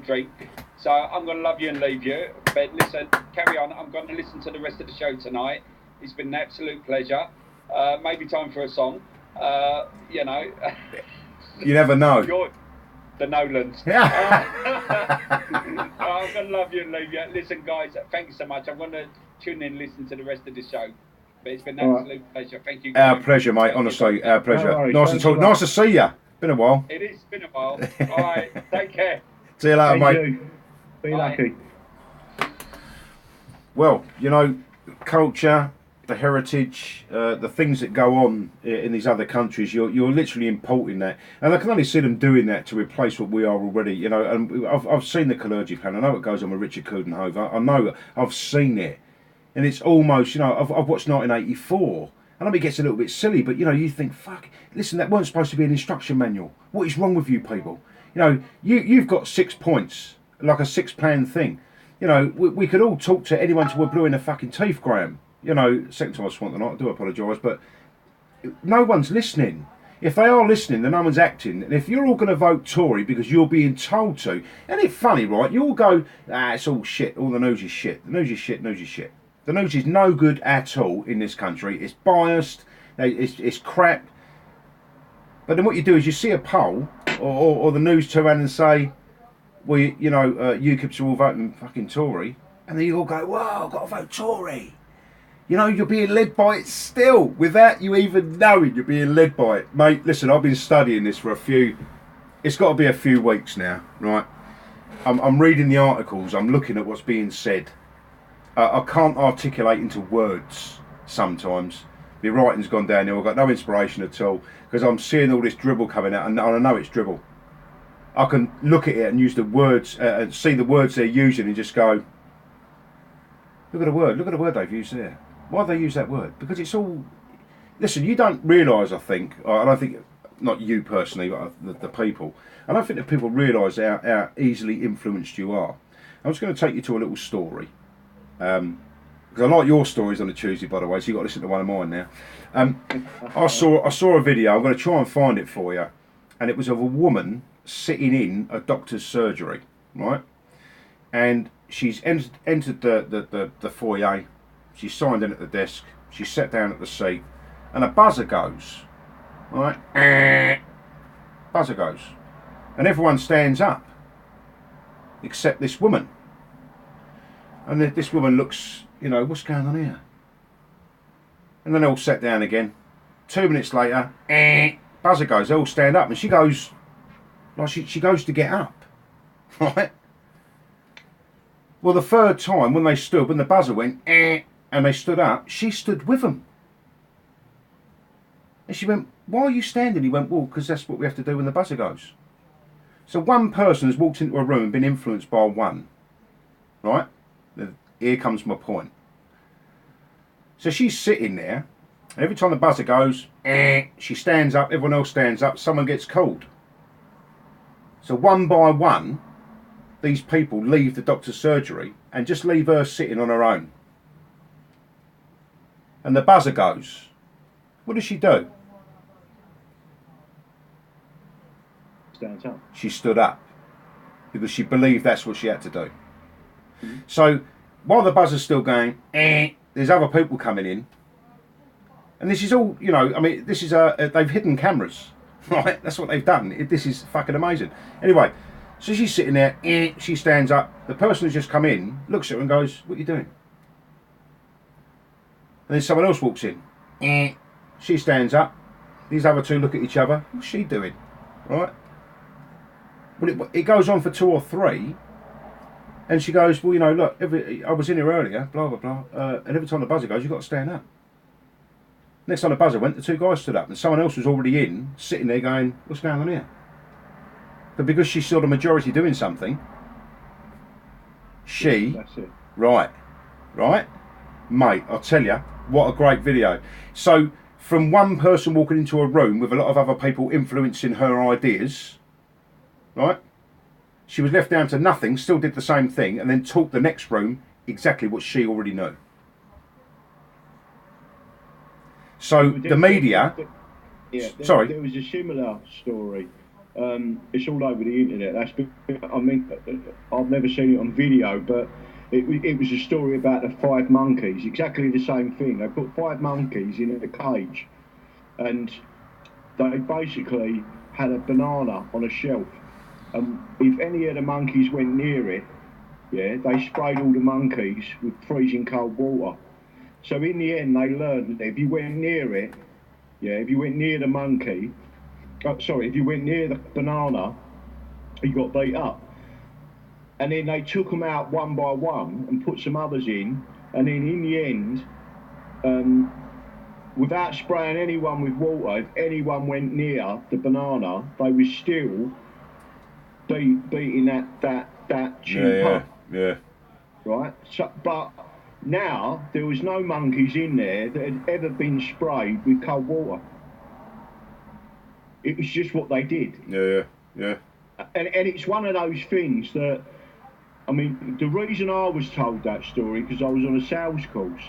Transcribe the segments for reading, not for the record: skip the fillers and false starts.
drink. So I'm going to love you and leave you. But listen, carry on. I'm going to listen to the rest of the show tonight. It's been an absolute pleasure. Maybe time for a song. You know. You never know. You're the Nolans. Yeah. I'm going to love you and leave you. Listen, guys, thank you so much. I'm going to tune in and listen to the rest of the show. But it's been an absolute pleasure. Thank you. Our pleasure, mate. Honestly, our pleasure. No worries. Nice to talk. Nice to see you. Been a while. It is been a while. All right. Take care. See you later, Thank mate. you. Be lucky. Well, you know, culture, the heritage, the things that go on in these other countries, you're literally importing that, and I can only see them doing that to replace what we are already. You know, and I've seen the Kalergi plan. I know what goes on with Richard Coudenhove. I know. I've seen it, and it's almost, you know, I've watched 1984. I know it gets a little bit silly, but you know, you think, fuck, listen, that weren't supposed to be an instruction manual. What is wrong with you people? You know, you've got 6 points, like a 6-plan thing. You know, we could all talk to anyone till we're blue in the fucking teeth, Graham. You know, second time I swung tonight, I do apologise, but no one's listening. If they are listening, then no one's acting. And if you're all going to vote Tory because you're being told to, and it's funny, right? You all go, it's all shit, all the news is shit. The news is shit, news is shit. The news is no good at all in this country. It's biased, it's crap. But then what you do is you see a poll, or the news turn around and say, well, you know, UKIPs are all voting fucking Tory, and then you all go, whoa, I've got to vote Tory. You know, you're being led by it still, without you even knowing you're being led by it. Mate, listen, I've been studying this for it's got to be a few weeks now, right? I'm reading the articles, I'm looking at what's being said. I can't articulate into words sometimes. My writing's gone downhill, I've got no inspiration at all, because I'm seeing all this dribble coming out, and I know it's dribble. I can look at it and use the words, and see the words they're using and just go, look at the word they've used there. Why have they used that word? Because it's all, listen, you don't realise, I don't think, not you personally, but the people, I don't think that people realise how easily influenced you are. I'm just going to take you to a little story. Because I like your stories on a Tuesday, by the way, so you've got to listen to one of mine now. I saw a video, I'm going to try and find it for you, and it was of a woman sitting in a doctor's surgery, right? And she's entered the foyer, she signed in at the desk, she sat down at the seat, and a buzzer goes, right? Buzzer goes, and everyone stands up, except this woman. And this woman looks, you know, what's going on here? And then they all sat down again. 2 minutes later, buzzer goes, they all stand up, and she goes, like she goes to get up, right? Well, the third time, when the buzzer went, and they stood up, she stood with them. And she went, why are you standing? He went, well, because that's what we have to do when the buzzer goes. So one person has walked into a room and been influenced by one, right? Here comes my point. So she's sitting there, and every time the buzzer goes, she stands up, everyone else stands up, someone gets called. So one by one, these people leave the doctor's surgery and just leave her sitting on her own. And the buzzer goes. What does she do? Stands up. She stood up because she believed that's what she had to do. So while the buzzer's still going, there's other people coming in, and this is all, you know, I mean, this is they've hidden cameras, right? That's what they've done. This is fucking amazing. Anyway, so she's sitting there, she stands up, the person who's just come in looks at her and goes, what are you doing? And then someone else walks in, she stands up, these other two look at each other, what's she doing, right? Well, it goes on for 2 or 3. And she goes, well, you know, look, I was in here earlier, blah, blah, blah, and every time the buzzer goes, you've got to stand up. Next time the buzzer went, the 2 guys stood up, and someone else was already in, sitting there going, what's going on here? But because she saw the majority doing something, That's it. Right, mate, I'll tell you, what a great video. So, from one person walking into a room with a lot of other people influencing her ideas, right? She was left down to nothing, still did the same thing, and then taught the next room exactly what she already knew. So the media... Yeah, sorry. There was a similar story It's all over the internet. I mean, I've never seen it on video, but it was a story about the 5 monkeys. Exactly the same thing. They put 5 monkeys in a cage, and they basically had a banana on a shelf. And if any of the monkeys went near it, yeah, they sprayed all the monkeys with freezing cold water. So in the end, they learned that if you went near it, yeah, if you went near the monkey, if you went near the banana, you got beat up. And then they took them out one by one and put some others in. And then in the end, without spraying anyone with water, if anyone went near the banana, they were still beating that tube up. Yeah. Right? So, but now there was no monkeys in there that had ever been sprayed with cold water. It was just what they did. Yeah. And it's one of those things that, I mean, the reason I was told that story, because I was on a sales course,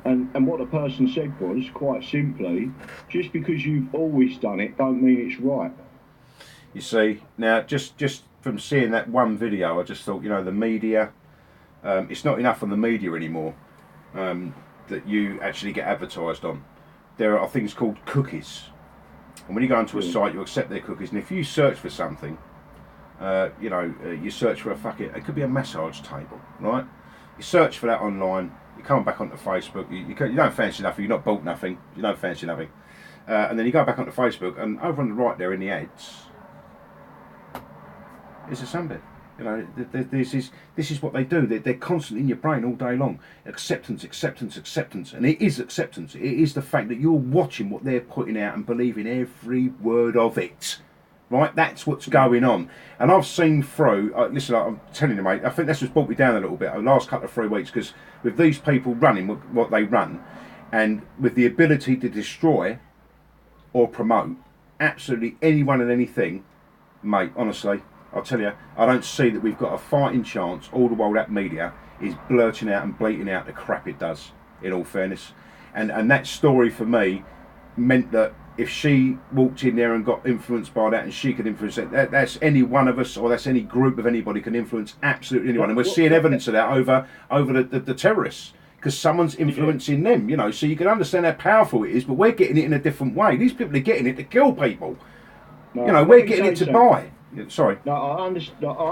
and what the person said was, quite simply, just because you've always done it, don't mean it's right. You see, now, just from seeing that one video, I just thought, the media, it's not enough on the media anymore that you actually get advertised on. There are things called cookies. And when you go onto a site, you accept their cookies. And if you search for something, you search for it could be a massage table, right? You search for that online, you come back onto Facebook, you don't fancy nothing, you've not bought nothing, you don't fancy nothing. And then you go back onto Facebook, and over on the right there in the ads, is a sunbed. This is what they do. They're constantly in your brain all day long. Acceptance, and it is acceptance. It is the fact that you're watching what they're putting out and believing every word of it. Right, that's what's going on. And I've seen through. Listen, I'm telling you, mate. I think that's what's brought me down a little bit over the last couple of 3 weeks, because with these people running what they run, and with the ability to destroy or promote absolutely anyone and anything, mate. Honestly, I'll tell you, I don't see that we've got a fighting chance all the while that media is blurting out and bleating out the crap it does, in all fairness. And that story for me meant that if she walked in there and got influenced by that, and she could influence it, that's any one of us, or that's any group of anybody can influence absolutely anyone. And we're seeing evidence of that over the terrorists, because someone's influencing them, so you can understand how powerful it is, but we're getting it in a different way. These people are getting it to kill people. No, we're getting it to buy. Sorry. No, I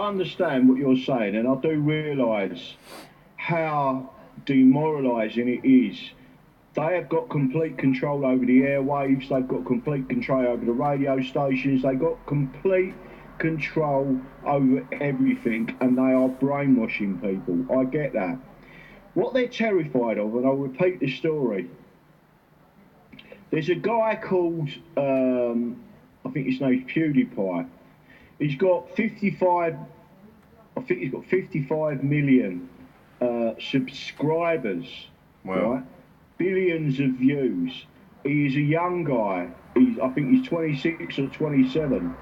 understand what you're saying, and I do realise how demoralising it is. They have got complete control over the airwaves, they've got complete control over the radio stations, they've got complete control over everything, and they are brainwashing people. I get that. What they're terrified of, and I'll repeat the story, there's a guy called, I think his name's PewDiePie. He's got 55 million subscribers, Wow. right? Billions of views. He is a young guy. I think he's 26 or 27.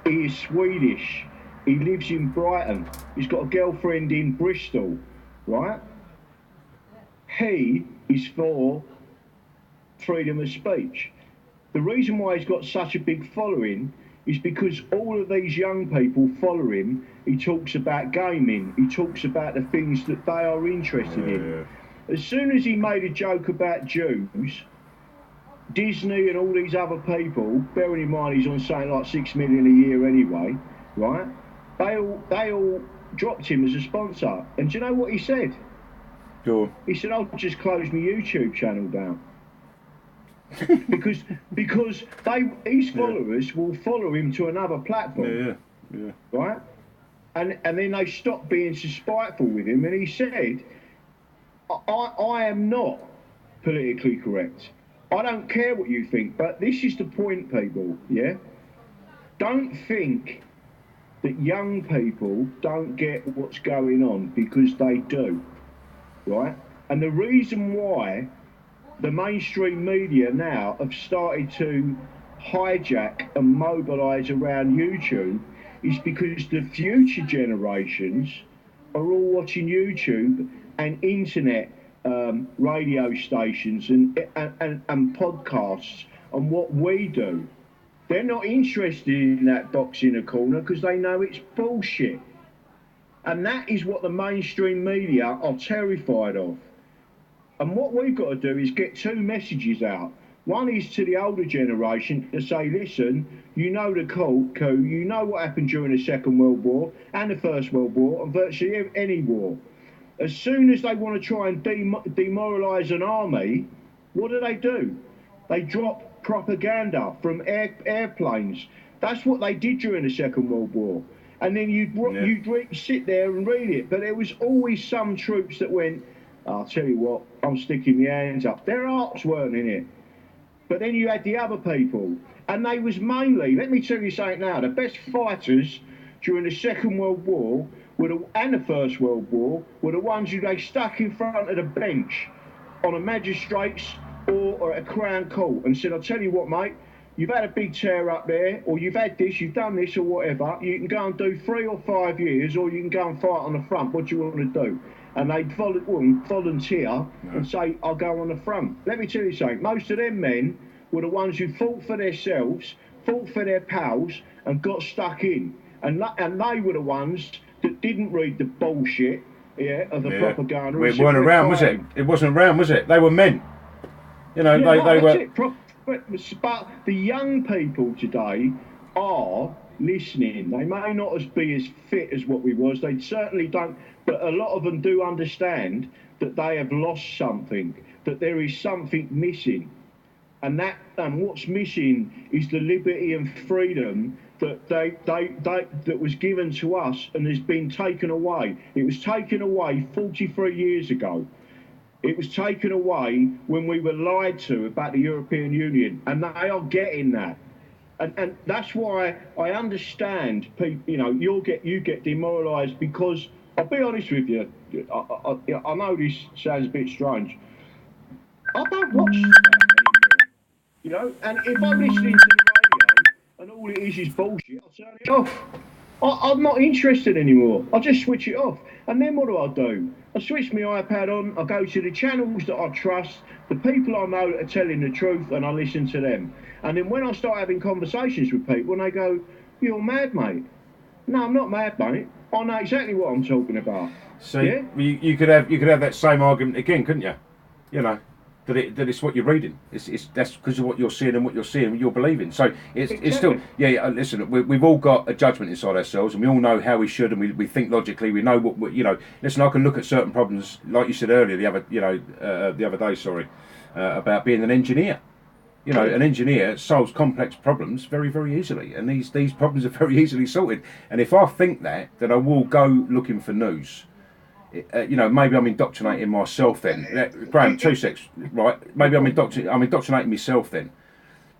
He is Swedish. He lives in Brighton. He's got a girlfriend in Bristol, right? He is for freedom of speech. The reason why he's got such a big following is because all of these young people follow him. He talks about gaming. He talks about the things that they are interested in. As soon as he made a joke about Jews, Disney and all these other people, bearing in mind he's on something like 6 million a year anyway, right? They all dropped him as a sponsor. And do you know what he said? Go on. He said, "I'll just close my YouTube channel down." because his followers will follow him to another platform. Yeah. Right? And then they stopped being so spiteful with him, and he said, I am not politically correct. I don't care what you think, but this is the point, people, yeah? Don't think that young people don't get what's going on, because they do, right? And the reason why the mainstream media now have started to hijack and mobilise around YouTube is because the future generations are all watching YouTube and internet radio stations and podcasts and what we do. They're not interested in that box in the corner because they know it's bullshit. And that is what the mainstream media are terrified of. And what we've got to do is get two messages out. One is to the older generation to say, listen, you know the coup, you know what happened during the Second World War and the First World War and virtually any war. As soon as they want to try and demoralise an army, what do? They drop propaganda from airplanes. That's what they did during the Second World War. And then you'd sit there and read it. But there was always some troops that went, I'll tell you what, I'm sticking my hands up. Their hearts weren't in it. But then you had the other people. And they was mainly, let me tell you something now, the best fighters during the Second World War and the First World War were the ones who they stuck in front of the bench on a magistrate's or at a Crown Court and said, I'll tell you what, mate, you've had a big tear up there, or you've had this, you've done this or whatever, you can go and do 3 or 5 years, or you can go and fight on the front. What do you want to do? And they'd volunteer and say, I'll go on the front. Let me tell you something, most of them men were the ones who fought for themselves, fought for their pals, and got stuck in. And they were the ones that didn't read the bullshit of the propaganda. It weren't around, was it? It wasn't around, was it? They were men. You know, they were... But the young people today are listening. They may not be as fit as what we was. They certainly don't. But a lot of them do understand that they have lost something, that there is something missing. And what's missing is the liberty and freedom that that was given to us and has been taken away. It was taken away 43 years ago. It was taken away when we were lied to about the European Union, and they are getting that. And that's why I understand people. You know, you get demoralised because I'll be honest with you. I know this sounds a bit strange. I don't watch that anymore. You know, and if I'm listening to the radio and all it is bullshit, I'll turn it off. I'm not interested anymore. I'll just switch it off. And then what do? I switch my iPad on, I go to the channels that I trust, the people I know that are telling the truth, and I listen to them. And then when I start having conversations with people, and they go, you're mad, mate. No, I'm not mad, mate. I know exactly what I'm talking about. So you could have that same argument again, couldn't you? You know, that it's what you're reading. That's because of what you're seeing and what you're believing. So it's still listen, we've all got a judgment inside ourselves, and we all know how we should, and we think logically. We know what you know. Listen, I can look at certain problems, like you said earlier, the other day, about being an engineer. You know, an engineer solves complex problems very, very easily, and these problems are very easily sorted. And if I think that, then I will go looking for news. You know, maybe I'm indoctrinating myself then. Graham, 2 secs, right? Maybe I'm indoctrinating myself then.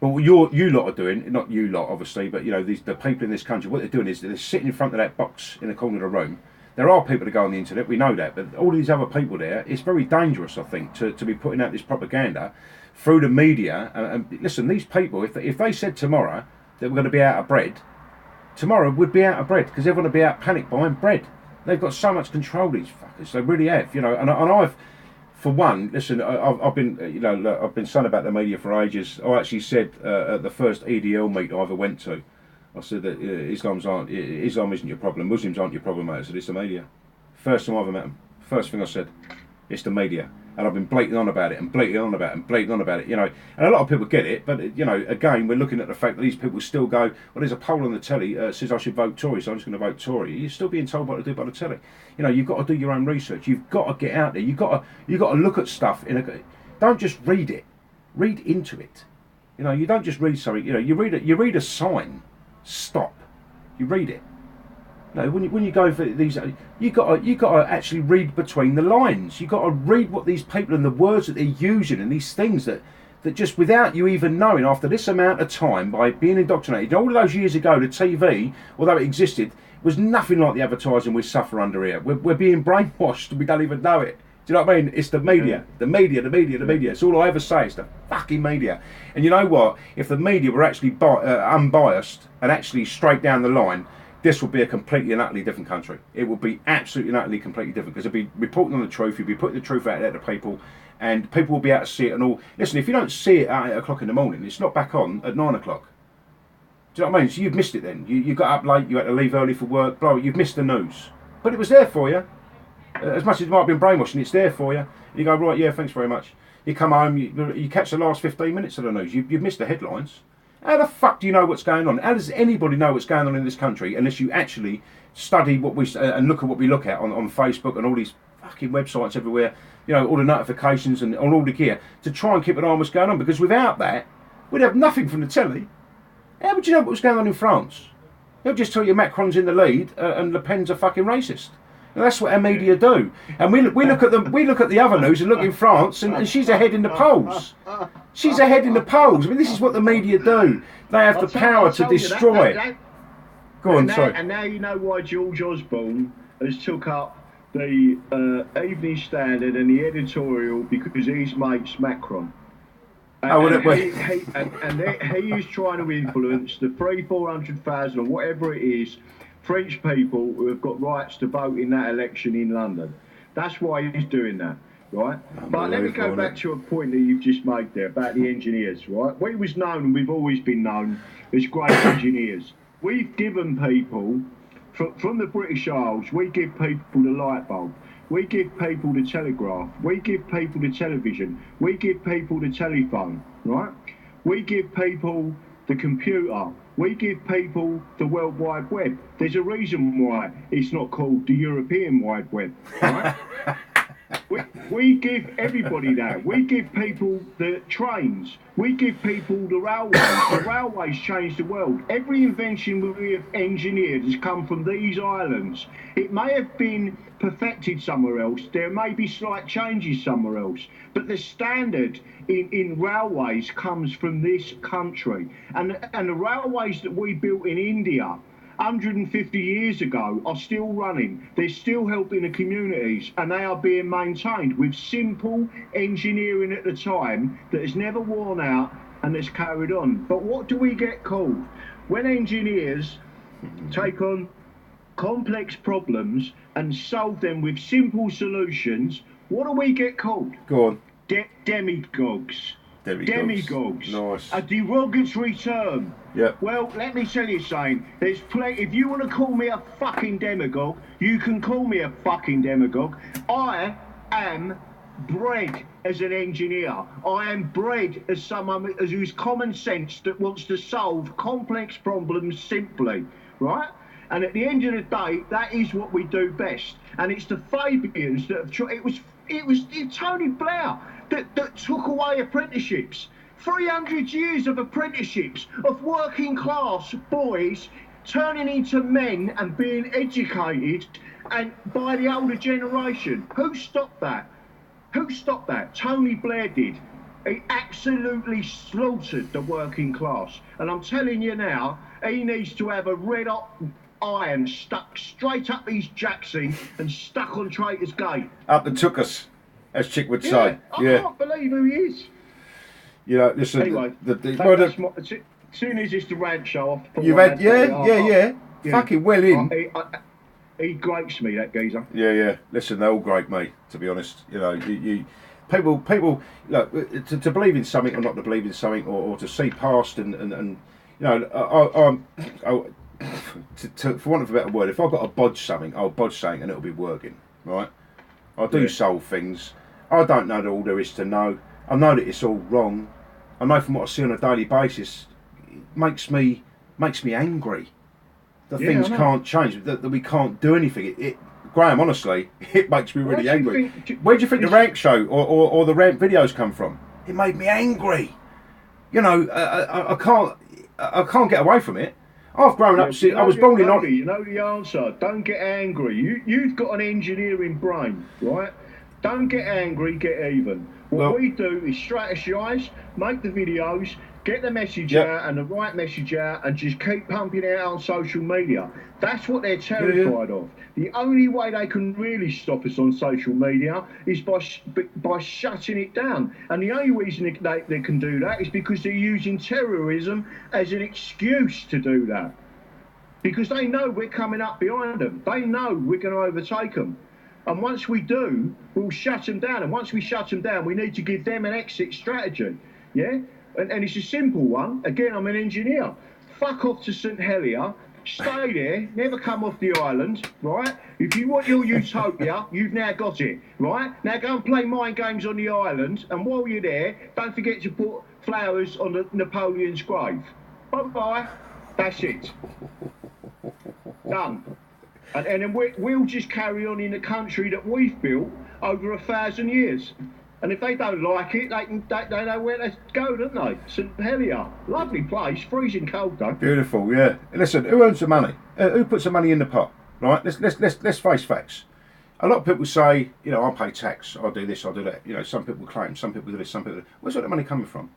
But what you lot are doing, not you lot obviously, but you know, the people in this country, what they're doing is they're sitting in front of that box in the corner of the room. There are people that go on the internet, we know that, but all these other people there, it's very dangerous, I think, to be putting out this propaganda through the media. And listen, these people, if they said tomorrow that we're going to be out of bread, tomorrow we'd be out of bread because everyone would be out panic buying bread. They've got so much control, these fuckers. They really have, you know. And I've, for one, listen. I've been, you know, I've been saying about the media for ages. I actually said at the first EDL meet I ever went to, I said that Islam isn't your problem. Muslims aren't your problem, mate. I said it's the media. First time I ever met them. First thing I said, it's the media. And I've been blating on about it and blating on about it and blating on about it, you know. And a lot of people get it, but, you know, again, we're looking at the fact that these people still go, well, there's a poll on the telly says I should vote Tory, so I'm just going to vote Tory. You're still being told what to do by the telly. You know, you've got to do your own research. You've got to get out there. You've got to look at stuff don't just read it. Read into it. You know, you don't just read something. You know, you read a sign. Stop. You read it. No, when you go for these, you got to actually read between the lines. You got to read what these people and the words that they're using and these things that just without you even knowing, after this amount of time, by being indoctrinated. All of those years ago, the TV, although it existed, was nothing like the advertising we suffer under here. We're being brainwashed and we don't even know it. Do you know what I mean? It's the media, the media. It's all I ever say. It's the fucking media. And you know what? If the media were actually unbiased and actually straight down the line, this would be a completely and utterly different country. It would be absolutely and utterly completely different because it'd be reporting on the truth, you'd be putting the truth out there to people, and people will be able to see it and all. Listen, if you don't see it at 8 o'clock in the morning, it's not back on at 9 o'clock. Do you know what I mean? So you've missed it then. You got up late, you had to leave early for work, blah, you've missed the news. But it was there for you. As much as it might have been brainwashing, it's there for you. You go, right, yeah, thanks very much. You come home, you catch the last 15 minutes of the news. You've missed the headlines. How the fuck do you know what's going on? How does anybody know what's going on in this country unless you actually study what we and look at what we look at on Facebook and all these fucking websites everywhere, you know, all the notifications and all the gear to try and keep an eye on what's going on? Because without that, we'd have nothing from the telly. How would you know what was going on in France? They'll just tell you Macron's in the lead and Le Pen's a fucking racist. And that's what our media do. And we look at the other news and look in France and she's ahead in the polls. She's ahead in the polls. I mean, this is what the media do. They have the power to destroy. Go on, sorry. And now you know why George Osborne has took up the Evening Standard and the editorial, because he's mates Macron. He is trying to influence the 400,000 or whatever it is French people who have got rights to vote in that election in London. That's why he's doing that, right? But let me go back to a point that you've just made there about the engineers, right? We was known, we've always been known as great engineers. We've given people, from the British Isles, we give people the light bulb. We give people the telegraph. We give people the television. We give people the telephone, right? We give people the computer. We give people the World Wide Web. There's a reason why it's not called the European Wide Web, right? we give everybody that. We give people the trains. We give people the railways. The railways change the world. Every invention we have engineered has come from these islands. It may have been perfected somewhere else. There may be slight changes somewhere else. But the standard in railways comes from this country. And the railways that we built in India 150 years ago are still running. They're still helping the communities, and they are being maintained with simple engineering at the time that has never worn out and that's carried on. But what do we get called? When engineers take on complex problems and solve them with simple solutions, what do we get called? Go on. Demigods. Demigods. Nice. A derogatory term. Yeah. Well, let me tell you something. There's plenty. If you want to call me a fucking demagogue, you can call me a fucking demagogue. I am bred as an engineer. I am bred as someone who's common sense that wants to solve complex problems simply, right? And at the end of the day, that is what we do best. And it's the Fabians that have tried. It was Tony Blair that took away apprenticeships. 300 years of apprenticeships, of working class boys turning into men and being educated and by the older generation. Who stopped that? Who stopped that? Tony Blair did. He absolutely slaughtered the working class. And I'm telling you now, he needs to have a red hot iron stuck straight up his jacksie and stuck on Traitor's Gate. Up the tuchus, as Chick would say. I can't believe who he is. You know, listen. Anyway, as soon as it's the rant show, you've had, yeah. Fucking well in. He grates me, that geezer. Yeah. Listen, they're all great, mate. To be honest, you know, people look to believe in something or not to believe in something, or to see past and you know, for want of a better word, if I've got to bodge something, I'll bodge something and it'll be working, right? I do solve things. I don't know all there is to know. I know that it's all wrong. I know from what I see on a daily basis, it makes me angry that things can't change, that we can't do anything. Graham, honestly, it makes me really angry. Where do you think the rank show or the rant videos come from? It made me angry. You know, I can't get away from it. I've grown up. I was born in. You know the answer. Don't get angry. You've got an engineering brain, right? Don't get angry. Get even. What we do is strategise, make the videos, get the message out and the right message out, and just keep pumping it out on social media. That's what they're terrified of. The only way they can really stop us on social media is by shutting it down. And the only reason they can do that is because they're using terrorism as an excuse to do that. Because they know we're coming up behind them. They know we're going to overtake them. And once we do, we'll shut them down. And once we shut them down, we need to give them an exit strategy. Yeah? And it's a simple one. Again, I'm an engineer. fuck off to St Helier, stay there, never come off the island, right? If you want your utopia, you've now got it, right? Now go and play mind games on the island, and while you're there, don't forget to put flowers on the Napoleon's grave. Bye-bye. That's it. Done. And then we'll just carry on in the country that we've built over 1,000 years. And if they don't like it, they know where to go, don't they? St Helier, lovely place, freezing cold though. Beautiful, yeah. Listen, who earns the money? Who puts the money in the pot? Right? Let's face facts. A lot of people say, you know, I pay tax, I do this, I do that. You know, some people claim, some people do this, some people do that. Where's all the money coming from?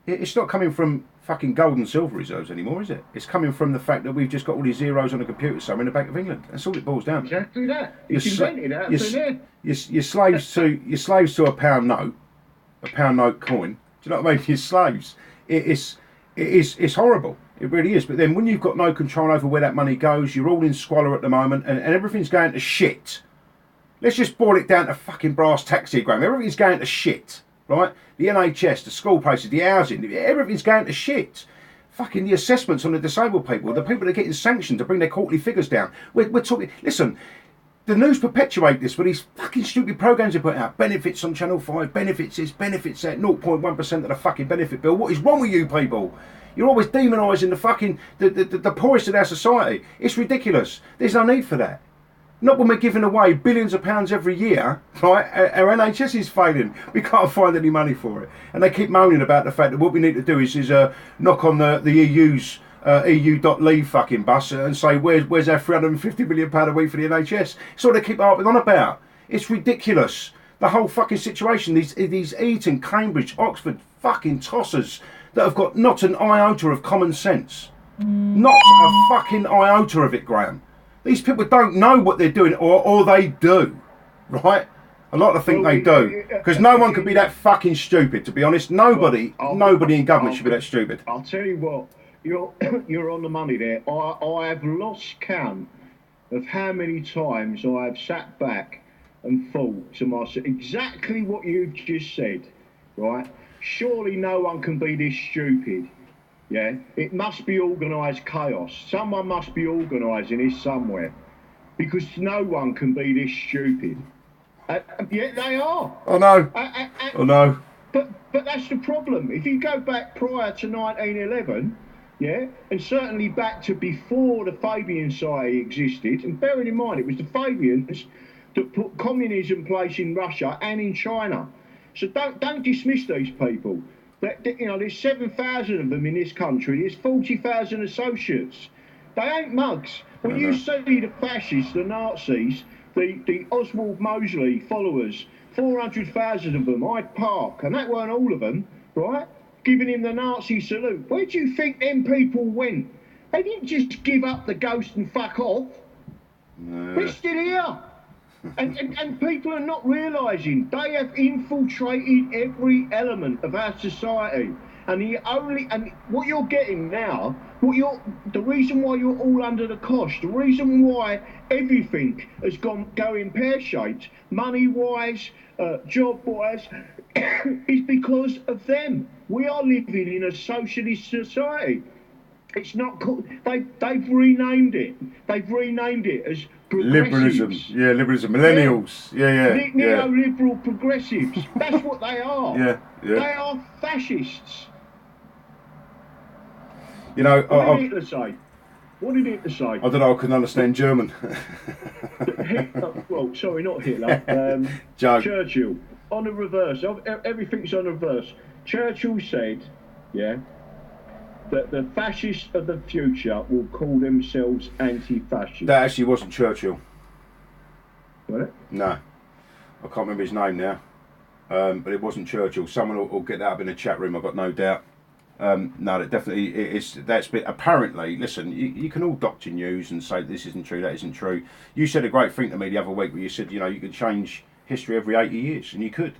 It's not coming from fucking gold and silver reserves anymore, is it? It's coming from the fact that we've just got all these zeros on a computer somewhere in the Bank of England. That's all it boils down to. Exactly that. It's invented out of thin air. You're slaves to a pound note coin. Do you know what I mean? You're slaves. It's horrible. It really is. But then when you've got no control over where that money goes, you're all in squalor at the moment, and everything's going to shit. Let's just boil it down to fucking brass tacks here, Graham. Everything's going to shit. Right? The NHS, the school places, the housing, everything's going to shit. Fucking the assessments on the disabled people, the people that are getting sanctioned to bring their quarterly figures down. We're talking, listen, the news perpetuate this with these fucking stupid programmes they put out. Benefits on Channel 5, benefits this, benefits that, 0.1% of the fucking benefit bill. What is wrong with you people? You're always demonising the fucking, the poorest of our society. It's ridiculous. There's no need for that. Not when we're giving away billions of pounds every year, right? Our NHS is failing. We can't find any money for it. And they keep moaning about the fact that what we need to do is knock on the EU's EU.leave fucking bus and say, where's our £350 million a week for the NHS? It's all they keep harping on about. It's ridiculous. The whole fucking situation, these Eton, Cambridge, Oxford fucking tossers that have got not an iota of common sense. Not a fucking iota of it, Graham. These people don't know what they're doing, or they do, right? A lot of think they do, because no one could be that fucking stupid. To be honest, nobody in government should be that stupid. I'll tell you what, you're on the money there. I have lost count of how many times I have sat back and thought to myself exactly what you've just said, right? Surely no one can be this stupid. Yeah, it must be organised chaos. Someone must be organising this somewhere, because no one can be this stupid. Yet they are. Oh no. Oh no. But that's the problem. If you go back prior to 1911, yeah, and certainly back to before the Fabian Society existed, and bearing in mind it was the Fabians that put communism in place in Russia and in China. So don't dismiss these people. You know, there's 7,000 of them in this country. There's 40,000 associates. They ain't mugs. When you see the fascists, the Nazis, the Oswald Mosley followers, 400,000 of them, Hyde Park, and that weren't all of them, right? Giving him the Nazi salute. Where do you think them people went? They didn't just give up the ghost and fuck off. They're still here. And people are not realising they have infiltrated every element of our society. And what you're getting now, the reason why you're all under the cosh, the reason why everything has going pear-shaped, money-wise, job-wise, is because of them. We are living in a socialist society. It's not called. They've renamed it. They've renamed it as liberalism. Yeah, liberalism. Millennials. Yeah. Neoliberal progressives. That's what they are. Yeah. They are fascists. You know, what did Hitler say? What did Hitler say? I don't know. I couldn't understand German. Well, sorry, not Hitler. Churchill. On the reverse. Everything's on the reverse. Churchill said, yeah, that the fascists of the future will call themselves anti-fascists. That actually wasn't Churchill. Was it? No. I can't remember his name now. But it wasn't Churchill. Someone will get that up in the chat room, I've got no doubt. No, that definitely is. That's been apparently. Listen, you can all doctor news and say this isn't true, that isn't true. You said a great thing to me the other week where you said, you know, you could change history every 80 years, and you could.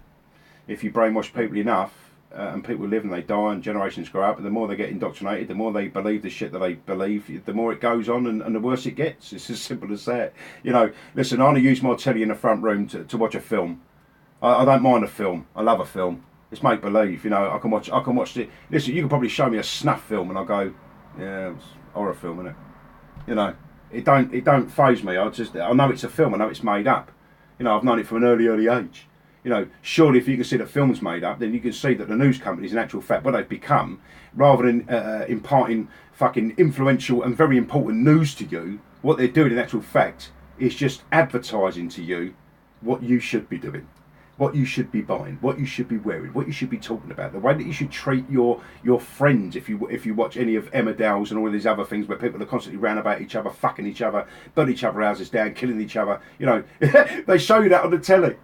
If you brainwash people enough, and people live and they die and generations grow up, and the more they get indoctrinated, the more they believe the shit that they believe, the more it goes on and the worse it gets. It's as simple as that. You know, listen, I only use my telly in the front room to watch a film. I don't mind a film. I love a film. It's make believe, you know. I can watch it. Listen, you can probably show me a snuff film and I'll go, Yeah, it's a horror film, isn't it? You know, it don't faze me. I know it's a film. I know it's made up. You know, I've known it from an early age. You know, surely if you can see that film's made up, then you can see that the news companies, in actual fact, what they've become, rather than imparting fucking influential and very important news to you, what they're doing in actual fact is just advertising to you what you should be doing, what you should be buying, what you should be wearing, what you should be talking about, the way that you should treat your friends. If you watch any of Emma Dowles and all of these other things where people are constantly round about each other, fucking each other, burning each other houses down, killing each other, you know, they show you that on the telly.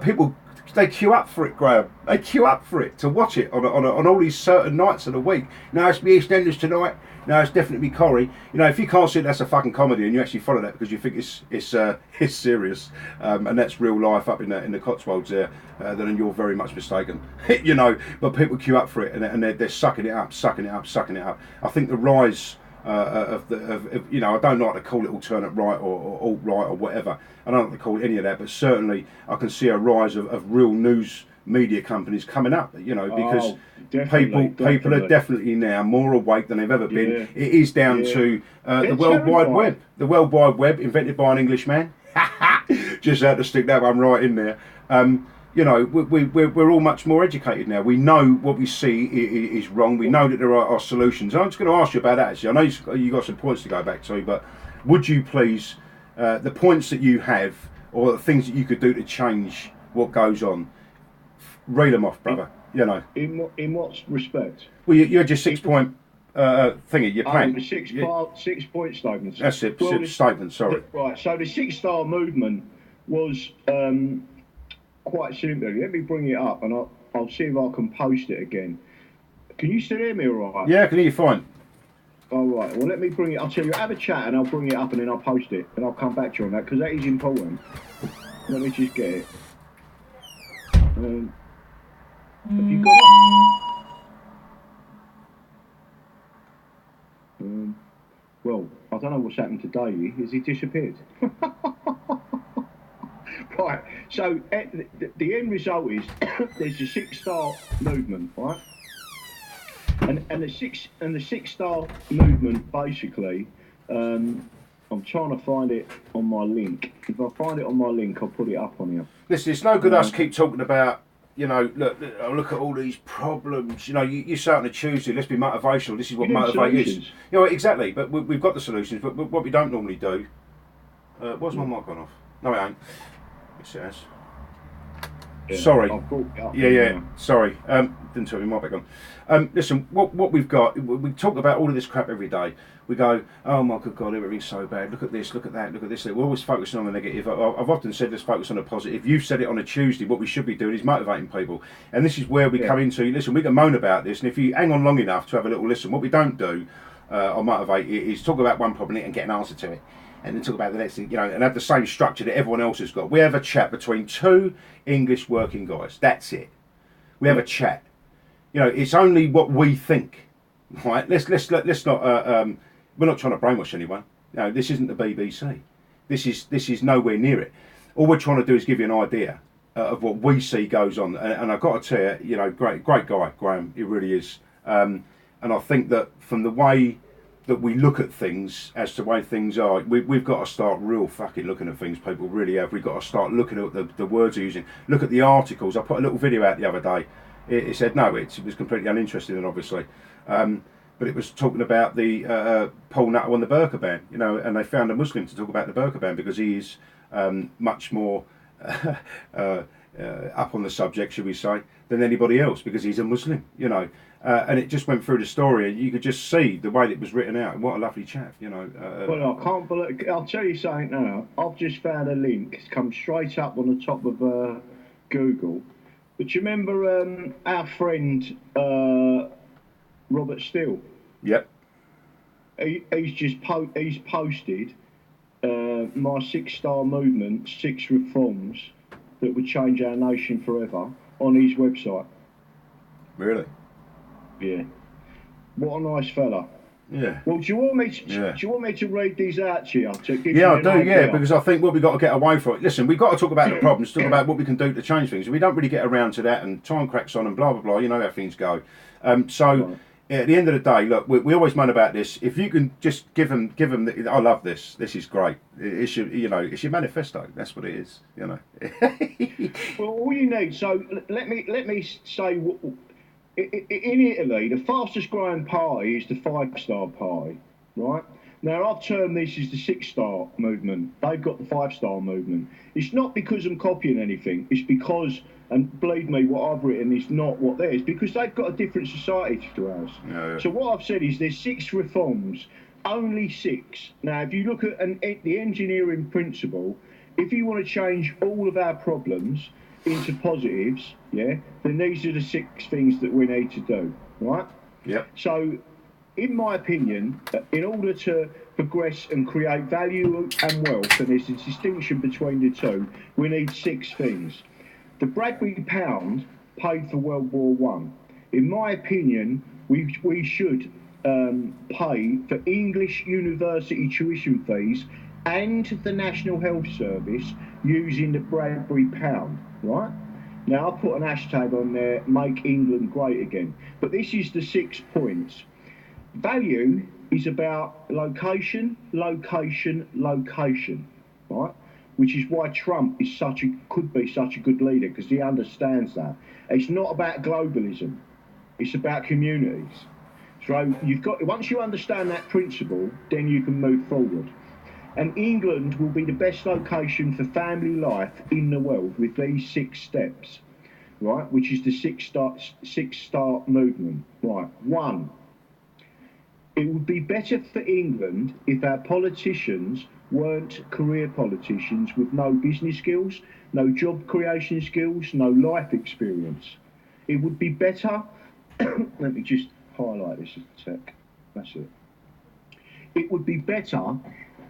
People, they queue up for it, Graham. They queue up for it to watch it on all these certain nights of the week. No, it's the EastEnders tonight. No, it's definitely Corrie. You know, if you can't see that's a fucking comedy and you actually follow that because you think it's serious and that's real life up in the Cotswolds there, then you're very much mistaken. You know, but people queue up for it and they're sucking it up. I think the rise of you know, I don't like to call it alternate right or alt right or whatever. I don't like to call it any of that, but certainly I can see a rise of real news media companies coming up, you know, because people are definitely now more awake than they've ever been. Yeah. It is down to the World Wide Web. The World Wide Web, invented by an Englishman. Just had to stick that one right in there. You know, we're all much more educated now. We know what we see is wrong. We know that there are solutions. I'm just going to ask you about that, actually. I know you've got some points to go back to, but would you please, the points that you have, or the things that you could do to change what goes on, reel them off, brother. You know. In what respect? Well, you had your 6 point thingy, your plan. The 6 point statements. That's it, well, statement, sorry. Right, so the 6 Star Movement was quite simple. Let me bring it up and I'll see if I can post it again. Can you still hear me all right? Yeah, I can hear you fine. All right, well, let me bring it. I'll tell you, have a chat and I'll bring it up and then I'll post it and I'll come back to you on that because that is important. Let me just get it. Have you got it? Well, I don't know what's happened to Davey. Has he disappeared? Right, so the end result is there's a 6 Star Movement, right? And the 6 Star Movement basically, I'm trying to find it on my link. If I find it on my link, I'll put it up on here. Listen, it's no good us keep talking about, you know, look at all these problems. You know, you say on a Tuesday, let's be motivational. This is what motivate is. You know, exactly. But we've got the solutions. But what we don't normally do. Why's my mic gone off? No, it ain't. Yes, it has. Yeah, sorry. Yeah. Sorry. Didn't turn my mic back on. Listen, what we've got. We talk about all of this crap every day. We go, oh my good God, everything's so bad. Look at this, look at that, look at this. We're always focusing on the negative. I've often said let's focus on the positive. You've said it on a Tuesday. What we should be doing is motivating people. And this is where we come into, listen, we can moan about this. And if you hang on long enough to have a little listen, what we don't do on Motivate is talk about one problem and get an answer to it. And then talk about the next thing, you know, and have the same structure that everyone else has got. We have a chat between two English working guys. That's it. We have a chat. You know, it's only what we think, right? Let's not. We're not trying to brainwash anyone. No, this isn't the BBC. This is nowhere near it. All we're trying to do is give you an idea of what we see goes on. And I've got to tell you, you know, great guy, Graham. He really is. And I think that from the way that we look at things as to the way things are, we've got to start real fucking looking at things. People really have. We've got to start looking at the words they're using. Look at the articles. I put a little video out the other day. It said no. It was completely uninteresting, obviously. But it was talking about the Paul Nutter on the burqa ban, you know, and they found a Muslim to talk about the burqa ban because he is much more up on the subject, should we say, than anybody else because he's a Muslim, you know. And it just went through the story, and you could just see the way that it was written out. And what a lovely chap, you know. Well, I can't believe. I'll tell you something now. I've just found a link. It's come straight up on the top of Google. But you remember our friend Robert Steele? Yep. He's posted my 6 Star Movement, 6 reforms that would change our nation forever on his website. Really? Yeah. What a nice fella. Yeah. Well, do you want me to read these out to you? Yeah, I do. Yeah, because I think what we've got to get away from it. Listen, we've got to talk about the problems, talk about what we can do to change things. And we don't really get around to that, and time cracks on, and blah blah blah. You know how things go. So, at the end of the day, look, we always moan about this. If you can just give them, I love this. This is great. It's your, it's your manifesto. That's what it is. Well, all you need. So let me say, in Italy, the fastest growing party is the 5-star party, right? Now, I've termed this as the 6-star movement. They've got the 5-star movement. It's not because I'm copying anything. It's because, and believe me, what I've written is not what theirs, because they've got a different society to ours. Yeah. So what I've said is there's 6 reforms, only 6. Now, if you look at the engineering principle, if you want to change all of our problems into positives, then these are the 6 things that we need to do, right? Yep. So, in my opinion, in order to progress and create value and wealth, and there's a distinction between the two, we need 6 things. The Bradbury pound paid for World War One. In my opinion, we should pay for English university tuition fees and the National Health Service using the Bradbury pound, right? Now, I'll put an hashtag on there, make England great again. But this is the 6 points. Value is about location, location, location, right? Which is why Trump is could be such a good leader, because he understands that. It's not about globalism, it's about communities. So once you understand that principle, then you can move forward. And England will be the best location for family life in the world with these 6 steps, right? Which is the 6-star movement, right? 1. It would be better for England if our politicians weren't career politicians with no business skills, no job creation skills, no life experience. It would be better, let me just highlight this a sec, that's it. It would be better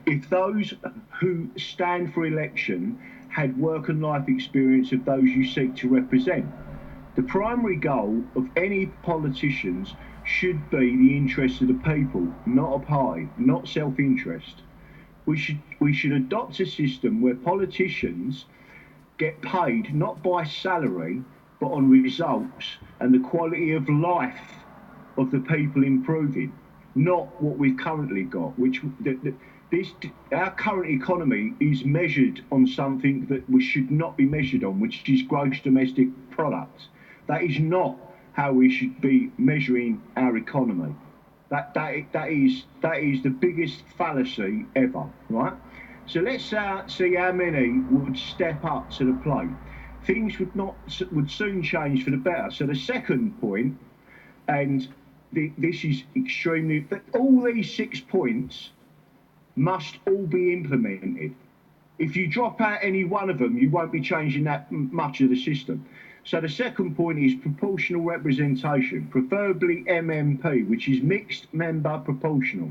if those who stand for election had work and life experience of those you seek to represent. The primary goal of any politicians should be the interests of the people, not a party, not self-interest. We should adopt a system where politicians get paid not by salary, but on results and the quality of life of the people improving, not what we've currently got, which our current economy is measured on something that we should not be measured on, which is gross domestic product. That is not how we should be measuring our economy. That is the biggest fallacy ever, right? So let's see how many would step up to the plate. Things would soon change for the better. So the second point, and this is extremely, all these 6 points must all be implemented. If you drop out any one of them, you won't be changing that much of the system. So the second point is proportional representation, preferably MMP, which is mixed member proportional.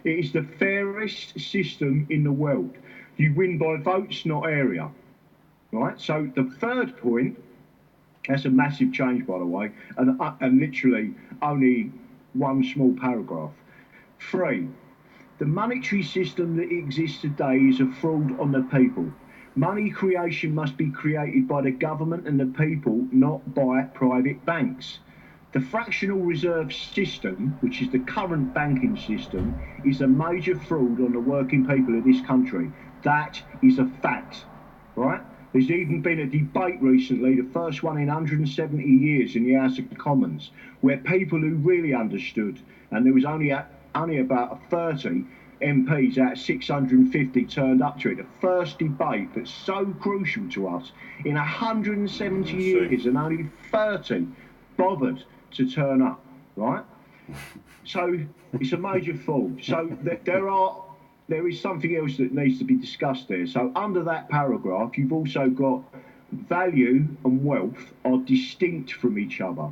It is the fairest system in the world. You win by votes, not area. Right? So the third point, that's a massive change, by the way, and literally only one small paragraph. 3, the monetary system that exists today is a fraud on the people. Money creation must be created by the government and the people, not by private banks. The fractional reserve system, which is the current banking system, is a major fraud on the working people of this country. That is a fact, right? There's even been a debate recently, the first one in 170 years in the House of Commons, where people who really understood, and there was only about 30 MPs out of 650 turned up to it. The first debate that's so crucial to us in 170 years, and only 30 bothered to turn up, right? So it's a major fault. So there is something else that needs to be discussed there. So under that paragraph, you've also got value and wealth are distinct from each other.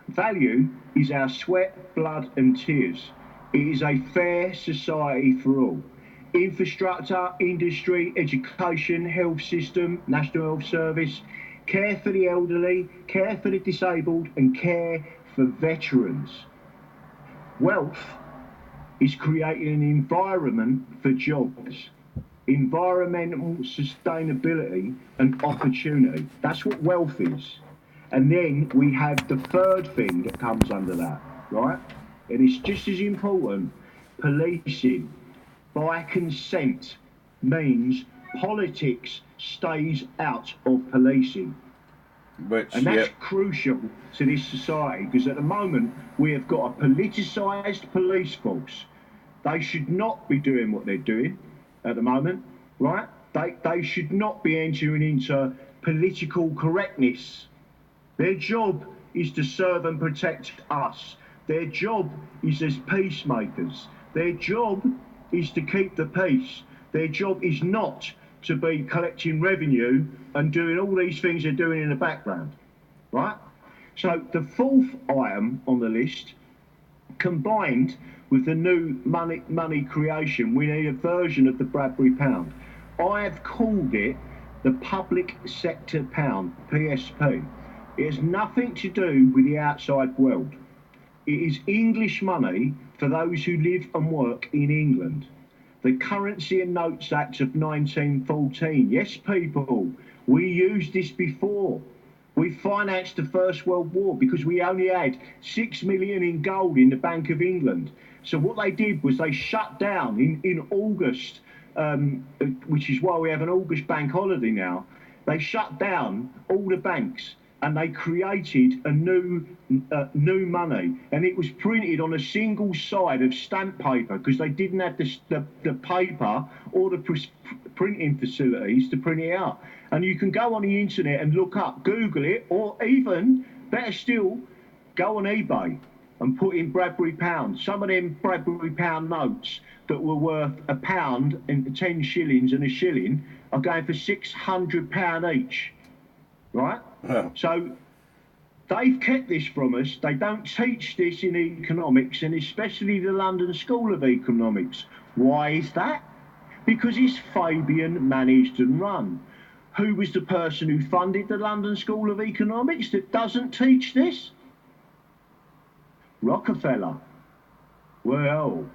Value is our sweat, blood and tears. It is a fair society for all. Infrastructure, industry, education, health system, National Health Service, care for the elderly, care for the disabled, and care for veterans. Wealth is creating an environment for jobs, environmental sustainability and opportunity. That's what wealth is. And then we have the third thing that comes under that, right? and it's just as important, policing by consent means politics stays out of policing. Which, And that's crucial to this society, because at the moment we have got a politicised police force. They should not be doing what they're doing at the moment, right? They should not be entering into political correctness. Their job is to serve and protect us. Their job is as peacemakers. Their job is to keep the peace. Their job is not to be collecting revenue and doing all these things they're doing in the background, right? So the fourth item on the list, combined with the new money creation, we need a version of the Bradbury pound. I have called it the public sector pound, PSP. It has nothing to do with the outside world. It is English money for those who live and work in England. The Currency and Notes Act of 1914. Yes, people, we used this before. We financed the First World War because we only had 6 million in gold in the Bank of England. So what they did was they shut down in August, which is why we have an August bank holiday now. They shut down all the banks and they created a new money, and it was printed on a single side of stamp paper because they didn't have the paper or the printing facilities to print it out. And you can go on the internet and look up, Google it, or even better still, go on eBay and put in Bradbury pounds. Some of them Bradbury pound notes that were worth £1 and 10 shillings and a shilling are going for £600 each, right? Yeah. So they've kept this from us. They don't teach this in economics, and especially the London School of Economics. Why is that? Because it's Fabian managed and run. Who was the person who funded the London School of Economics that doesn't teach this? Rockefeller. Well,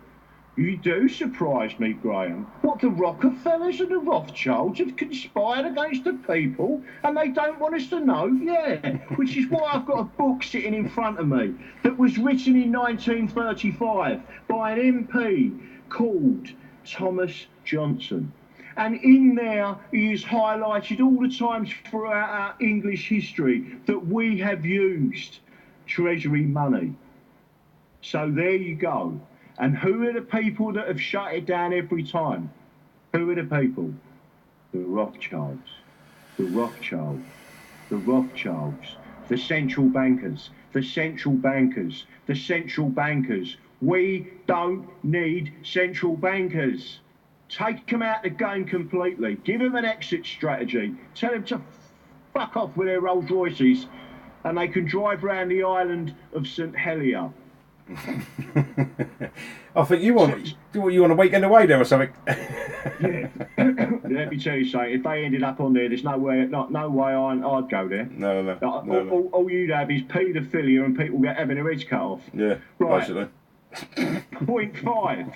you do surprise me, Graham. What, the Rockefellers and the Rothschilds have conspired against the people and they don't want us to know? Yeah, which is why I've got a book sitting in front of me that was written in 1935 by an MP called Thomas Johnson. And in there, he is highlighted all the times throughout our English history that we have used Treasury money. So there you go. And who are the people that have shut it down every time? Who are the people? The Rothschilds. The Rothschilds. The Rothschilds. The central bankers. The central bankers. The central bankers. We don't need central bankers. Take them out the game completely. Give them an exit strategy. Tell them to fuck off with their Rolls Royces and they can drive around the island of St Helier. I think you want a weekend away there or something. Yeah. Let me tell you something. If they ended up on there, there's no way I'd go there. No. All you'd have is paedophilia and people having their heads cut off. Yeah, right. basically. Point 5.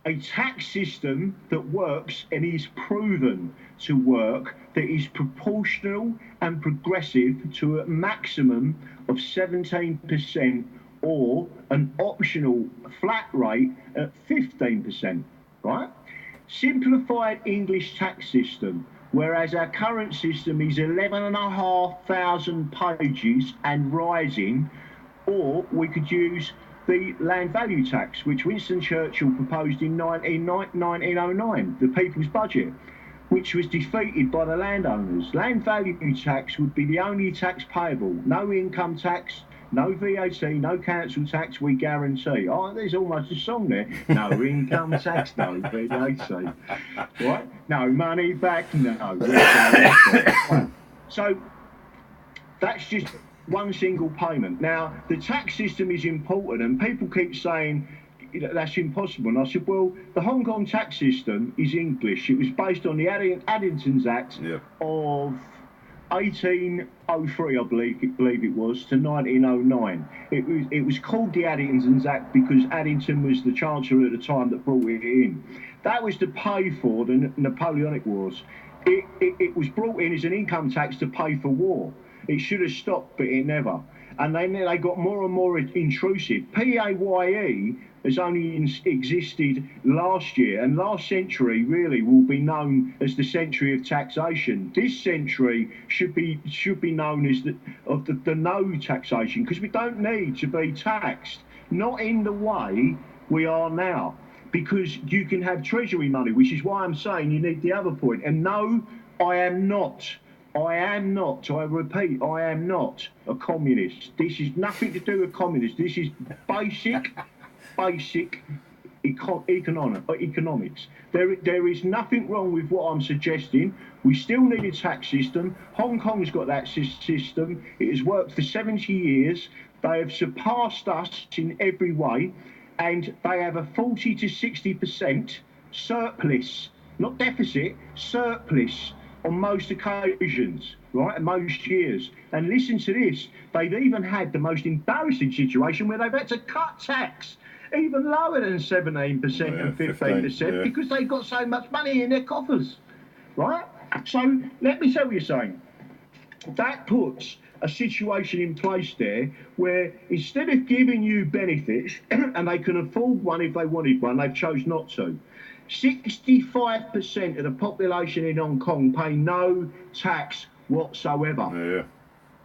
A tax system that works and is proven to work, that is proportional and progressive to a maximum of 17%, or an optional flat rate at 15%, right? Simplified English tax system, whereas our current system is 11,500 pages and rising, or we could use the land value tax, which Winston Churchill proposed in 1909, the People's Budget, which was defeated by the landowners. Land value tax would be the only tax payable. No income tax, no VAT, no council tax, we guarantee. Oh, there's almost a song there. No income tax, no VAT. Right? No money back, no. So that's just one single payment. Now, the tax system is important, and people keep saying that's impossible. And I said, well, the Hong Kong tax system is English. It was based on the Addington's Act of 1803, I believe it was, to 1909. It was called the Addington's Act because Addington was the Chancellor at the time that brought it in. That was to pay for the Napoleonic Wars. It was brought in as an income tax to pay for war. It should have stopped, but it never. And then they got more and more intrusive. PAYE has only existed last year, and last century really will be known as the century of taxation. This century should be known as the no taxation, because we don't need to be taxed, not in the way we are now, because you can have treasury money, which is why I'm saying you need the other point. And no, I am not, I repeat, I am not a communist. This is nothing to do with communists. This is basic economics. There is nothing wrong with what I'm suggesting. We still need a tax system. Hong Kong's got that system. It has worked for 70 years. They have surpassed us in every way, and they have a 40 to 60% surplus, not deficit, surplus on most occasions, right, and most years. And listen to this, they've even had the most embarrassing situation where they've had to cut tax even lower than 17% and 15%, because they've got so much money in their coffers, right? So let me tell you something. That puts a situation in place there where instead of giving you benefits, and they can afford one if they wanted one, they've chose not to. 65% of the population in Hong Kong pay no tax whatsoever.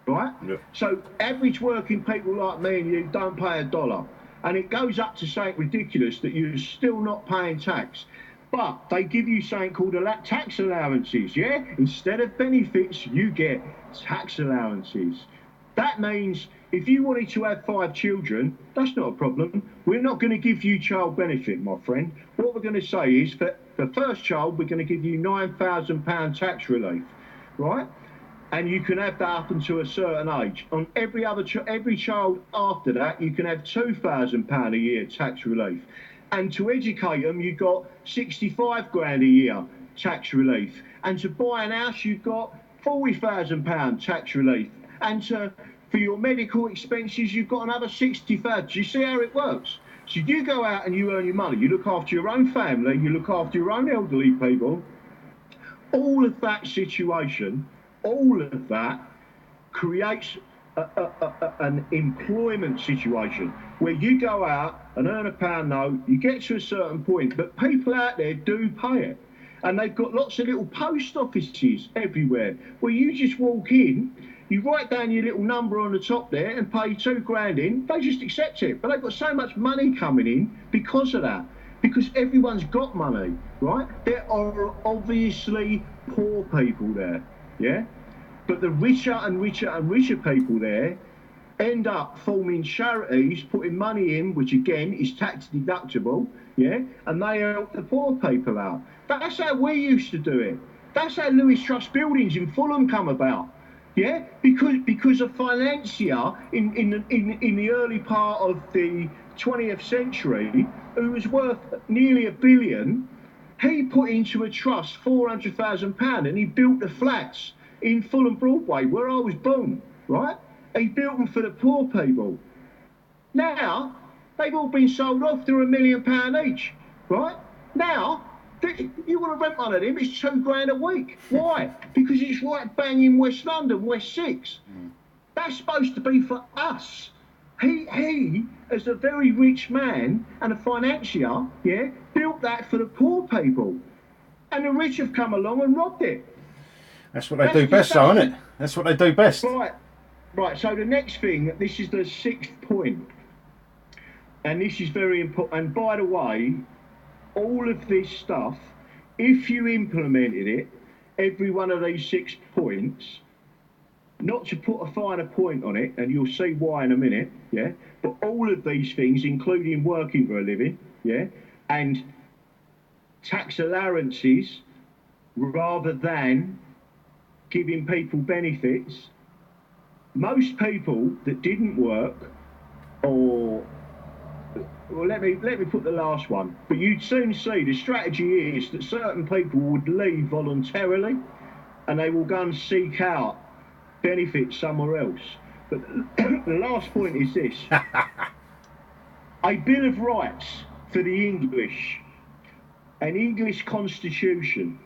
Right? Yeah. So average working people like me and you don't pay $1. And it goes up to something ridiculous that you're still not paying tax. But they give you something called tax allowances, yeah? Instead of benefits, you get tax allowances. That means if you wanted to have 5 children, that's not a problem. We're not going to give you child benefit, my friend. What we're going to say is, for the first child, we're going to give you £9,000 tax relief, right? And you can have that up until a certain age. On every child after that, you can have £2,000 a year tax relief. And to educate them, you've got 65 grand a year tax relief. And to buy an house, you've got £40,000 tax relief. And for your medical expenses, you've got another 65. Do you see how it works? So you go out and you earn your money. You look after your own family. You look after your own elderly people. All of that situation, all of that creates an employment situation where you go out and earn £1 note, you get to a certain point, but people out there do pay it. And they've got lots of little post offices everywhere where you just walk in, you write down your little number on the top there and pay £2 grand in, they just accept it. But they've got so much money coming in because of that, because everyone's got money, right? There are obviously poor people there, yeah? But the richer and richer and richer people there end up forming charities, putting money in, which again is tax deductible, yeah? And they help the poor people out. That's how we used to do it. That's how Lewis Trust Buildings in Fulham come about, yeah? Because a financier in the early part of the 20th century, who was worth nearly £1 billion, he put into a trust £400,000 and he built the flats in Fulham Broadway, where I was born, right? He built them for the poor people. Now, they've all been sold off. They're £1 million each, right? Now, you want to rent one of them, it's £2 grand a week. Why? Because it's right bang in West London, West 6. That's supposed to be for us. He, as a very rich man and a financier, yeah, built that for the poor people. And the rich have come along and robbed it. That's what they do best, though, isn't it? That's what they do best. Right. So the next thing, this is the 6th point, and this is very important. And by the way, all of this stuff, if you implemented it, every one of these 6 points, not to put a finer point on it, and you'll see why in a minute, yeah, but all of these things, including working for a living, yeah, and tax allowances rather than giving people benefits, most people that didn't work, or well, let me put the last one, but you'd soon see the strategy is that certain people would leave voluntarily and they will go and seek out benefits somewhere else. But the last point is this: a Bill of Rights for the English, an English constitution,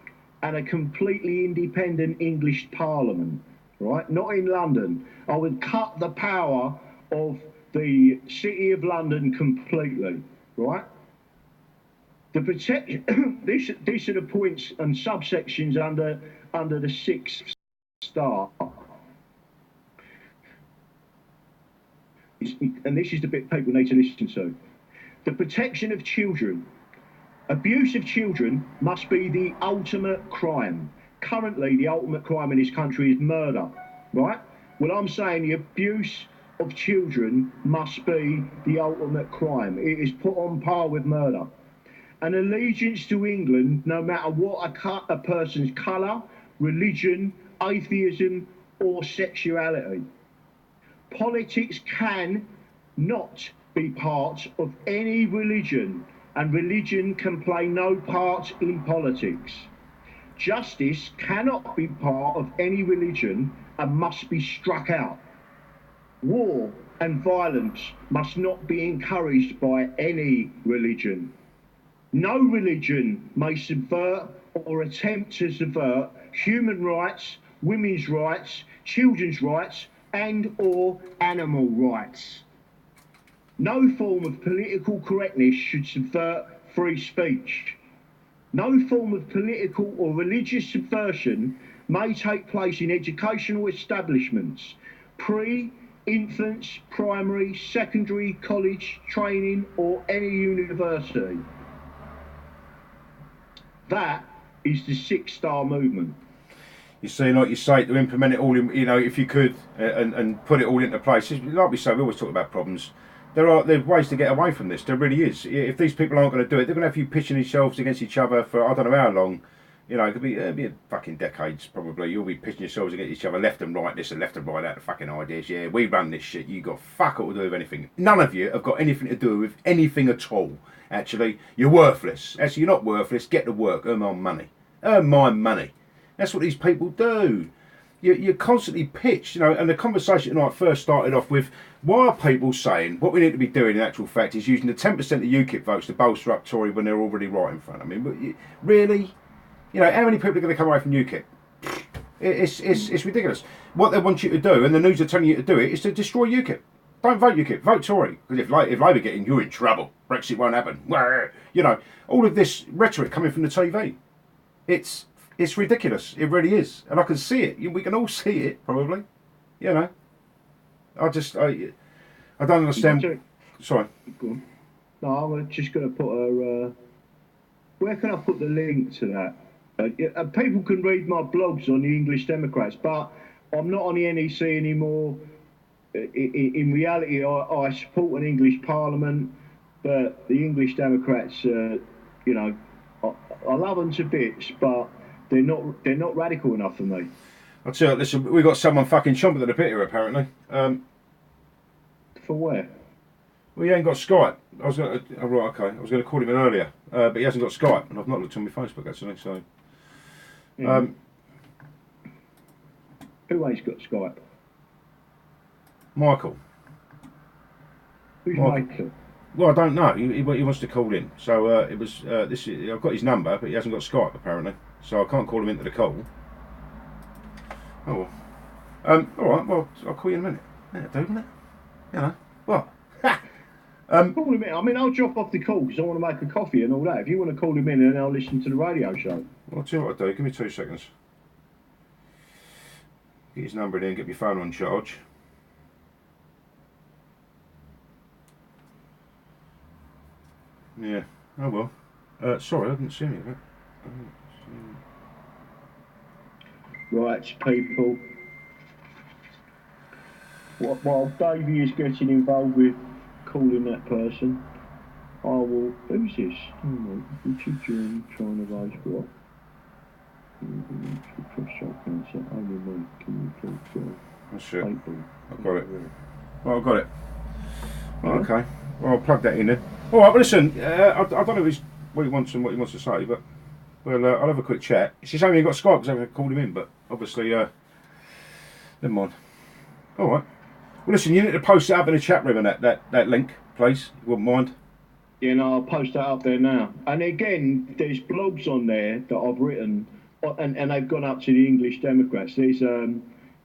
and a completely independent English Parliament, right? Not in London. I would cut the power of the City of London completely, right? The protection. These are the points and subsections under the 6th star. And this is the bit people need to listen to. The protection of children. Abuse of children must be the ultimate crime. Currently, the ultimate crime in this country is murder, right? Well, I'm saying the abuse of children must be the ultimate crime. It is put on par with murder. An allegiance to England, no matter what a person's colour, religion, atheism, or sexuality. Politics can not be part of any religion, and religion can play no part in politics. Justice cannot be part of any religion and must be struck out. War and violence must not be encouraged by any religion. No religion may subvert or attempt to subvert human rights, women's rights, children's rights, and or animal rights. No form of political correctness should subvert free speech. No form of political or religious subversion may take place in educational establishments, infants, primary, secondary, college, training, or any university. That is the 6 star movement. You see, like you say, to implement it all in, you know, if you could, and put it all into place. Like we say, we always talk about problems. There are ways to get away from this. There really is. If these people aren't going to do it, they're going to have you pitching themselves against each other for I don't know how long. You know, it'll be fucking decades probably. You'll be pitching yourselves against each other, left and right this and left and right that. The fucking ideas. Yeah, we run this shit. You got fuck all to do with anything. None of you have got anything to do with anything at all. Actually, you're worthless. Actually, you're not worthless. Get to work. Earn my money. Earn my money. That's what these people do. You're constantly pitched, you know, and the conversation tonight first started off with, why are people saying what we need to be doing in actual fact is using the 10% of UKIP votes to bolster up Tory when they're already right in front of me? Really? You know, how many people are going to come away from UKIP? It's ridiculous. What they want you to do, and the news are telling you to do it, is to destroy UKIP. Don't vote UKIP, vote Tory. Because if Labour get in, you're in trouble. Brexit won't happen. You know, all of this rhetoric coming from the TV. It's ridiculous. It really is. And I can see it. We can all see it, probably. You know. I don't understand. Sorry. No, I'm just going to put a... where can I put the link to that? People can read my blogs on the English Democrats, but I'm not on the NEC anymore. In reality, I support an English Parliament, but the English Democrats, you know, I love them to bits, but they're not radical enough for me. I'll tell you, listen, we got someone fucking chomping at the bit here apparently. For where? Well, he ain't got Skype. I was going to, oh, right, okay. I was going to call him in earlier, but he hasn't got Skype, and I've not looked on my Facebook actually. So, who ain't got Skype? Michael. Who's Michael? Well, I don't know. He wants to call in. So it was this. I've got his number, but he hasn't got Skype apparently. So I can't call him into the call. Oh well. All right. Well, I'll call you in a minute. Yeah, dude, isn't it? You know what? Call him in. I mean, I'll drop off the call because I want to make a coffee and all that. If you want to call him in, then I'll listen to the radio show. Well, I'll tell you what I do. Give me 2 seconds. Get his number in and get my phone on charge. Yeah. Oh well. Sorry, I didn't see any of it. Right, people. While Davey is getting involved with calling that person, I will. Who's this? Richard John trying to raise what? That's it. I've got it. Well, I've got it. Well, okay. Well, I'll plug that in then. All right. Well, listen. I don't know what he wants and what he wants to say, but well, I'll have a quick chat. It's just only he got Skype because I called him in, but obviously, never mind. All right. Well, listen. You need to post it up in the chat room and that link, please. You wouldn't mind. Yeah, no, I'll post that up there now. And again, there's blogs on there that I've written, and they've gone up to the English Democrats. There's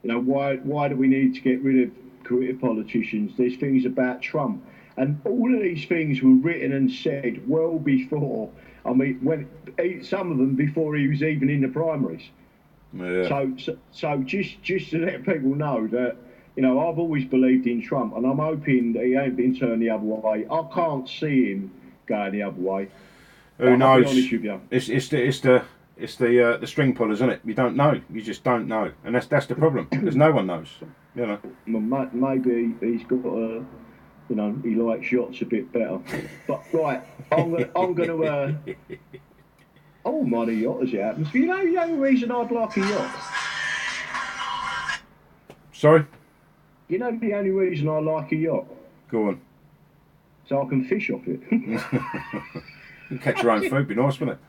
You know, why do we need to get rid of career politicians? There's things about Trump, and all of these things were written and said well before. I mean, some of them before he was even in the primaries. Yeah. So just to let people know that, you know, I've always believed in Trump, and I'm hoping that he ain't been turned the other way. I can't see him going the other way. Who knows? I'll be honest with you. It's the string pullers, isn't it? You don't know. You just don't know, and that's the problem because no one knows. You know. Well, maybe he's got a, you know, he likes yachts a bit better. But right, I'm gonna. I wouldn't mind a yacht as it happens. You know the only reason I'd like a yacht. Sorry. You know the only reason I like a yacht. Go on. So I can fish off it. You catch your own food, be nice, wouldn't it?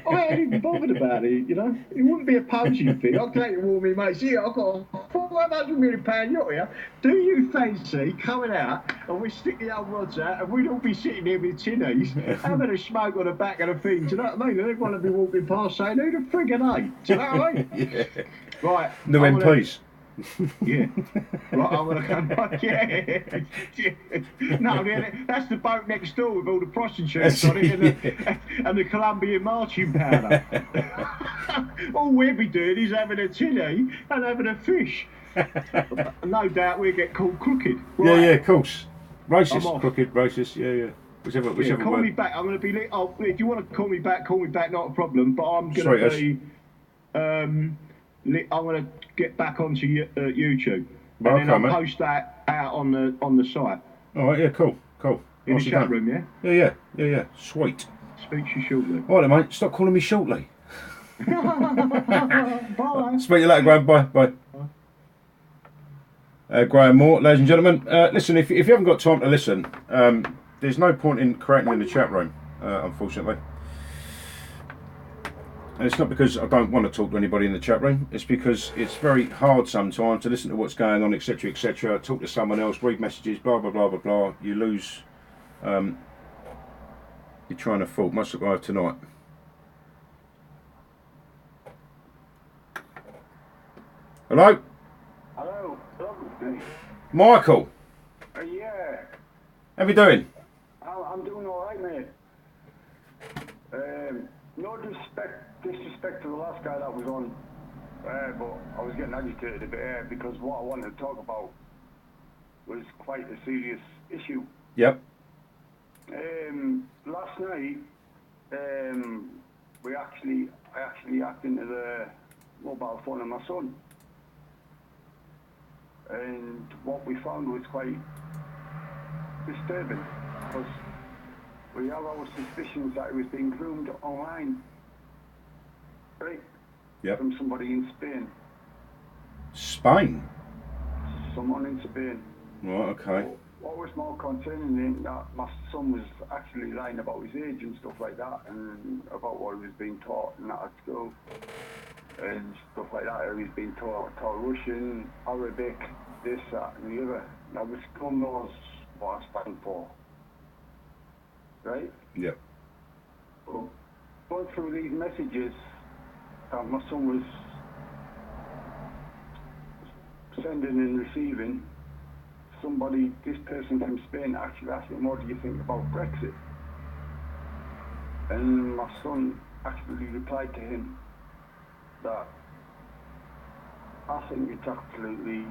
I ain't even bothered about it, you know. It wouldn't be a posing thing. I'll take it with me, mates. Yeah, I've got a £500 million yacht here. Do you fancy coming out and we stick the old rods out and we'd all be sitting there with tinnies, having a smoke on the back of the thing? Do you know what I mean? And everyone would be walking past saying, "Who the friggin' are?" Do you know what I mean? Yeah. Right. No MPs. Yeah. Right, I'm going to come back. Yeah. No, that's the boat next door with all the prostitutes on it and the Colombian marching powder. All we'll be doing is having a tinny and having a fish. No doubt we'll get called crooked. Right. Yeah, of course. Racist, crooked, racist, yeah. Whichever call word. me back. I'm going to be... if you want to call me back, not a problem. But I'm going to be... I'm going to get back onto YouTube, Well, and then I'll post that out on the site. All right, yeah, cool. In Nice the chat room, yeah. Yeah. Sweet. Speak to you shortly. All right, mate. Stop calling me shortly. Bye. Speak to you later, Graham. Bye. Graham Moore, ladies and gentlemen. Listen, if you haven't got time to listen, there's no point in creating in the chat room, unfortunately. And it's not because I don't want to talk to anybody in the chat room. It's because it's very hard sometimes to listen to what's going on, etc., etc. Talk to someone else, read messages, blah blah blah blah blah. You lose your train of thought. Much like I have tonight. Hello. Hello. Michael. Yeah. How you doing? I'm doing all right, mate. No disrespect to the last guy that was on, but I was getting agitated a bit because what I wanted to talk about was quite a serious issue. Yep. Last night, I actually hacked into the mobile phone of my son, and what we found was quite disturbing because we have our suspicions that he was being groomed online, right? Yep. From somebody in Spain. Spain? Someone in Spain. Right, okay. What was more concerning is that my son was actually lying about his age and stuff like that, and about what he was being taught and that at school, and stuff like that. He was being taught Russian, Arabic, this, that, and the other. Now, the school knows what I stand for. Right? Yep. Well, going through these messages that my son was sending and receiving, this person from Spain actually asked him, "What do you think about Brexit?" And my son actually replied to him that I think it's absolutely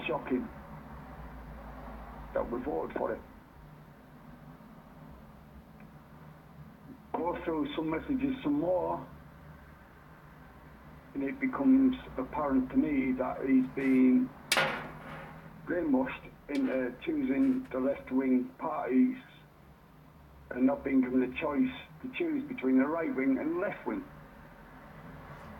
shocking that we voted for it. Go through some messages some more, and it becomes apparent to me that he's been brainwashed into choosing the left-wing parties and not being given a choice to choose between the right-wing and left-wing.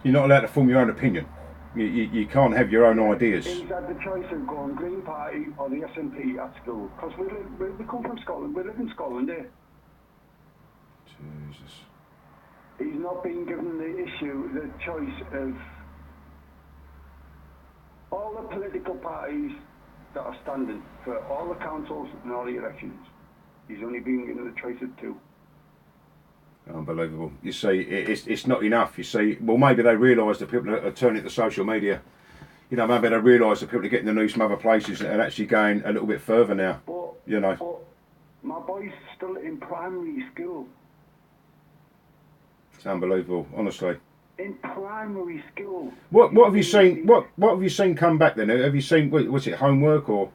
You're not allowed to form your own opinion. You can't have your own ideas. He's had the choice of going Green Party or the SNP at school, because we come from Scotland, we live in Scotland here. Jesus. He's not being given the choice of all the political parties that are standing for all the councils and all the elections. He's only being given the choice of two. Unbelievable. You see, it's not enough. You see, well, maybe they realise that people are turning to social media you know, maybe they realise that people are getting the news from other places and actually going a little bit further now. But, You know. but my boy's still in primary school. It's unbelievable, honestly. In primary school. What have you seen? What have you seen come back then? Have you seen? Was it homework or?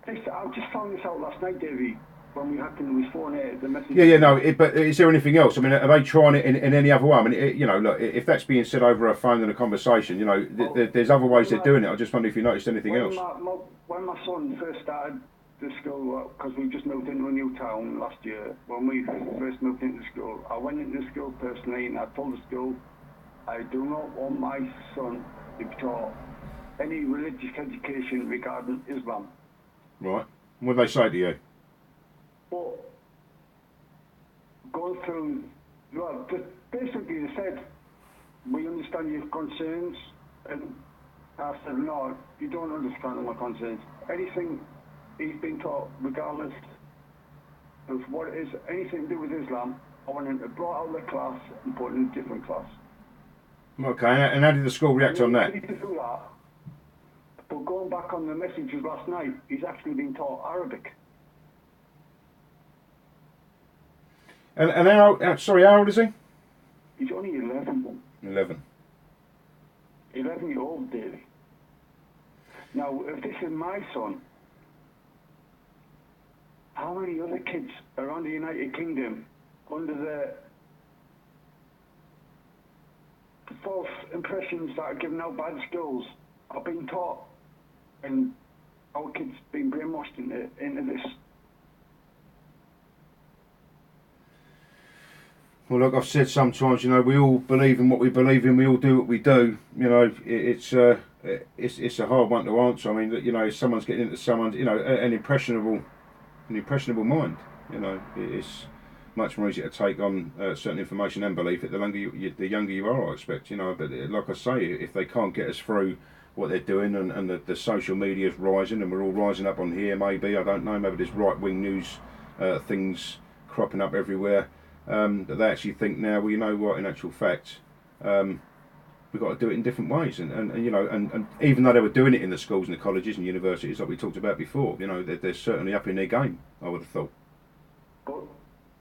I just found this out last night, Davey, when we had to his phone the message. Yeah, no. But is there anything else? I mean, are they trying it in any other way? I mean, you know, look, if that's being said over a phone and a conversation, you know, there's other ways they're doing it. I just wonder if you noticed anything else. When my son first started the school, because we just moved into a new town last year, when we first moved into school, I went into the school personally and I told the school, I do not want my son to be taught any religious education regarding Islam. Right. What did they say to you? But going through, well, basically they said, we understand your concerns, and I said, no, you don't understand my concerns. Anything he's been taught, regardless of what it is, anything to do with Islam, I want him to brought out of the class and put in a different class. Okay, and how did the school react on that? To do that, but going back on the messages last night, he's actually been taught Arabic. And how? Sorry, how old is he? He's only 11. 11. 11-year-old, Davey. Now, if this is my son, how many other kids around the United Kingdom under the false impressions that are given out by the schools are being taught, and our kids being brainwashed into this? Well, like I've said sometimes, you know, we all believe in what we believe in. We all do what we do. You know, it's a hard one to answer. I mean, you know, if someone's getting into someone's, you know, an impressionable mind. You know, it's much more easy to take on certain information and believe it the younger you are, I expect. You know, but like I say, if they can't get us through what they're doing, and the social media is rising, and we're all rising up on here, maybe, I don't know, maybe there's right-wing news things cropping up everywhere. That they actually think now, well, you know what, in actual fact, we've got to do it in different ways, and you know, and even though they were doing it in the schools and the colleges and universities like we talked about before, you know, they're certainly up in their game, I would have thought. But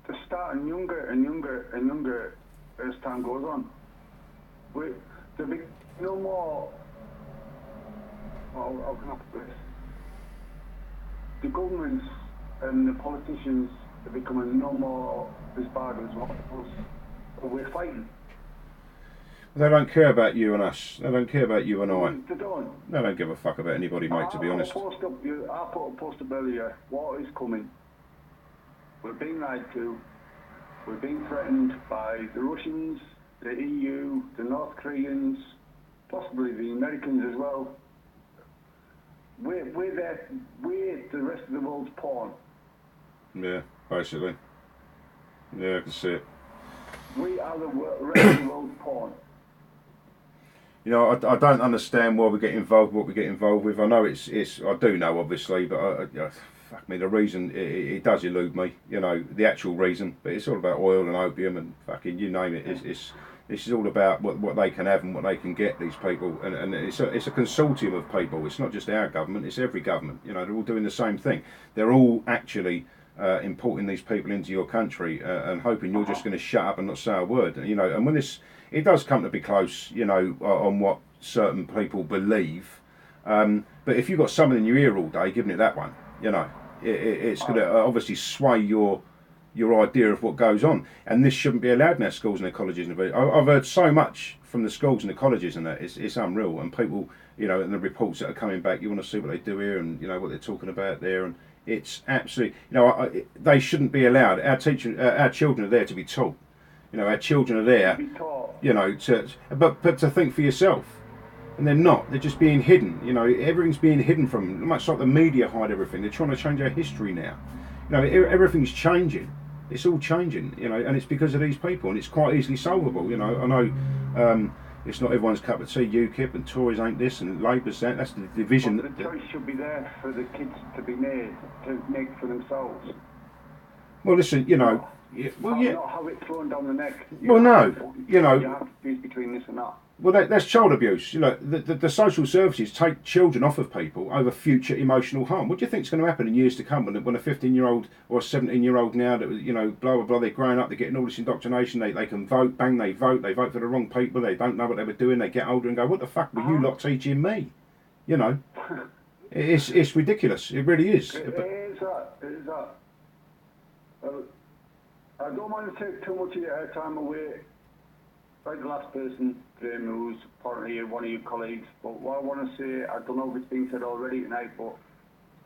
they're starting younger and younger and younger as time goes on. There'll be no more, how can I put this? The governments and the politicians are becoming no more as bad as what we're fighting. They don't care about you and us. They don't care about you and I. They don't. They don't give a fuck about anybody, mate, to be honest. I put a post up earlier. What is coming? We're being lied to. We're being threatened by the Russians, the EU, the North Koreans, possibly the Americans as well. We're the rest of the world's pawn. Yeah, basically. Yeah, I can see it. We are the rest of the world's pawn. You know, I don't understand why we get involved, what we get involved with. I know it's I do know, obviously, but fuck me, the reason, it does elude me, you know, the actual reason. But it's all about oil and opium and fucking, you name it. This is all about what they can have and what they can get, these people. And it's a consortium of people. It's not just our government, it's every government. You know, they're all doing the same thing. They're all actually importing these people into your country and hoping you're just going to shut up and not say a word. You know, and when it does come to be close, you know, on what certain people believe. But if you've got someone in your ear all day giving it that one, you know, it's going to obviously sway your idea of what goes on. And this shouldn't be allowed in our schools and their colleges. I've heard so much from the schools and the colleges and that, it's unreal. And people, you know, and the reports that are coming back, you want to see what they do here and, you know, what they're talking about there. And it's absolutely, you know, they shouldn't be allowed. Our children are there to be taught. You know, our children are there, you know, but to think for yourself. And they're not. They're just being hidden. You know, everything's being hidden from them. Much like the media hide everything. They're trying to change our history now. You know, everything's changing. It's all changing, you know, and it's because of these people, and it's quite easily solvable. You know, I know it's not everyone's cup of tea. UKIP and Tories ain't this, and Labour's that. That's the division. But the choice should be there for the kids to be made, to make for themselves. Well, listen, you know, well, yeah. Not have it thrown down the neck. Well, no, you know. You have to choose between this and that. Well, that's child abuse. You know, the social services take children off of people over future emotional harm. What do you think is going to happen in years to come when a 15-year-old or a 17-year-old now that, you know, blah blah blah, they're growing up, they're getting all this indoctrination, they can vote, bang, they vote for the wrong people, they don't know what they were doing, they get older and go, what the fuck were you lot teaching me? You know, it's ridiculous. It really is. It is that. Well, I don't want to take too much of your time away. Like the last person, Graham, who's apparently one of your colleagues, but what I want to say, I don't know if it's been said already tonight, but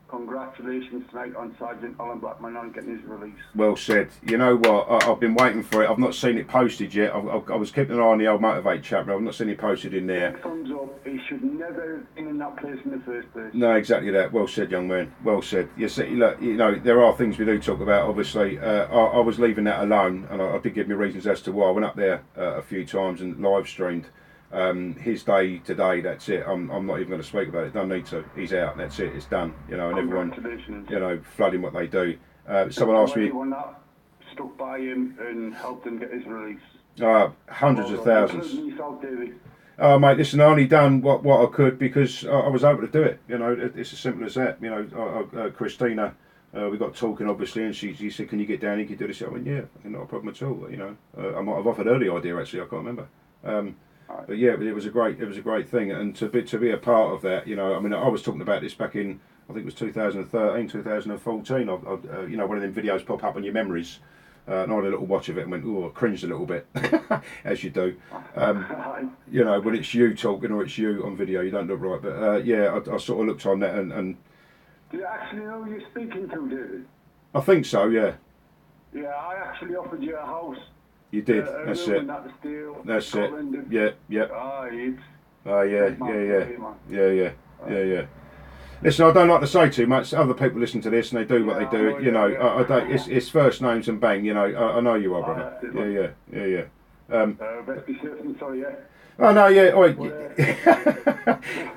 congratulations tonight on Sergeant Alan Blackman on getting his release. Well said. You know what? I've been waiting for it. I've not seen it posted yet. I was keeping an eye on the old Motivate chat, but I've not seen it posted in there. Thumbs up. He should never have been in that place in the first place. No, exactly that. Well said, young man. Well said. You see, look, you know, there are things we do talk about. Obviously, I was leaving that alone, and I did give me reasons as to why. I went up there a few times and live streamed. His day today, that's it. I'm not even going to speak about it. Don't need to. He's out. That's it. It's done. You know, and everyone, you know, flooding what they do. Someone asked me. Anyone that stuck by him and helped him get his release. Hundreds of thousands. Including yourself, David. Oh, mate, listen, I only done what I could because I was able to do it. You know, it's as simple as that. You know, Christina, we got talking obviously, and she said, "Can you get down? You can do this." I went, "Yeah, not a problem at all." You know, I might have offered her the idea actually. I can't remember. But yeah, it was a great thing, and to be a part of that, you know, I mean, I was talking about this back in, I think it was 2013, 2014. You know, one of them videos pop up on your memories, and I had a little watch of it and went, "Oh," I cringed a little bit, as you do. You know, when it's you talking or it's you on video, you don't look right. But yeah, I sort of looked on that and. Do you actually know who you're speaking to, David? I think so, yeah. Yeah, I actually offered you a house. You did. That's it. That's it. Yeah, yeah. Oh, yeah. Listen, I don't like to say too much. Other people listen to this and they do what they do. You know, I don't. It's first names and bang. You know, I know you are, brother. Yeah. Best be certain, sorry, yeah. Oh no, yeah. Oi,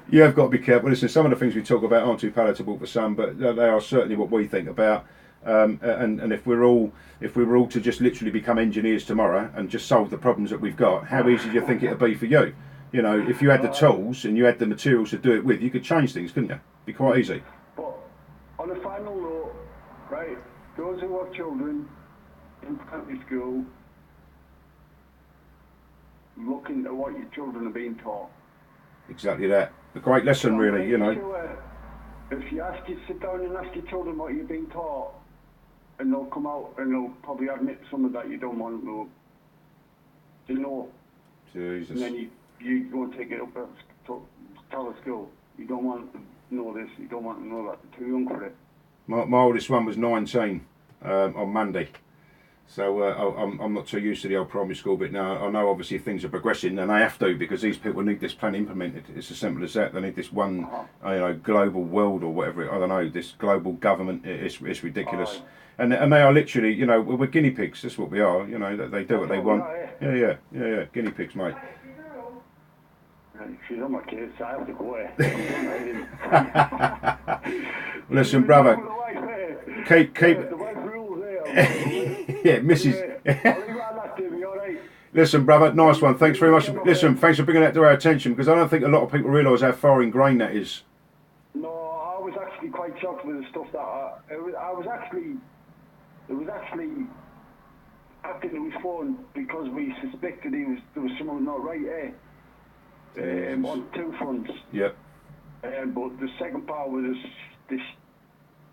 you have got to be careful. Listen, some of the things we talk about aren't too palatable for some, but they are certainly what we think about. And if we were all to just literally become engineers tomorrow and just solve the problems that we've got, how easy do you think it'd be for you? You know, if you had the tools and you had the materials to do it with, you could change things, couldn't you? Be quite easy. But on a final note, right, those who have children in primary school, looking at what your children are being taught. Exactly that. A great lesson, really, you know. If you sit down and ask your children what you're being taught, and they'll come out and they'll probably admit some of that you don't want them to know. Jesus. And then you go and take it up to tell the school. You don't want to know this, you don't want to know that. They're too young for it. My oldest one was 19 on Monday. So I'm not too used to the old primary school bit now. I know obviously things are progressing, and they have to, because these people need this plan implemented. It's as simple as that. They need this one, you know, global world or whatever. I don't know. This global government. It's ridiculous, and they are literally, you know, we're guinea pigs. That's what we are. You know, they do what they want. Yeah. Guinea pigs, mate. She's on my kids, so I have to go away. Listen, brother. Keep. Yeah, Mrs. Listen, brother, nice one. Thanks very much. Listen, thanks for bringing that to our attention, because I don't think a lot of people realise how far ingrained that is. No, I was actually quite shocked with the stuff that it was actually acting to his phone because we suspected there was something not right on two fronts. Yep. But the second part was this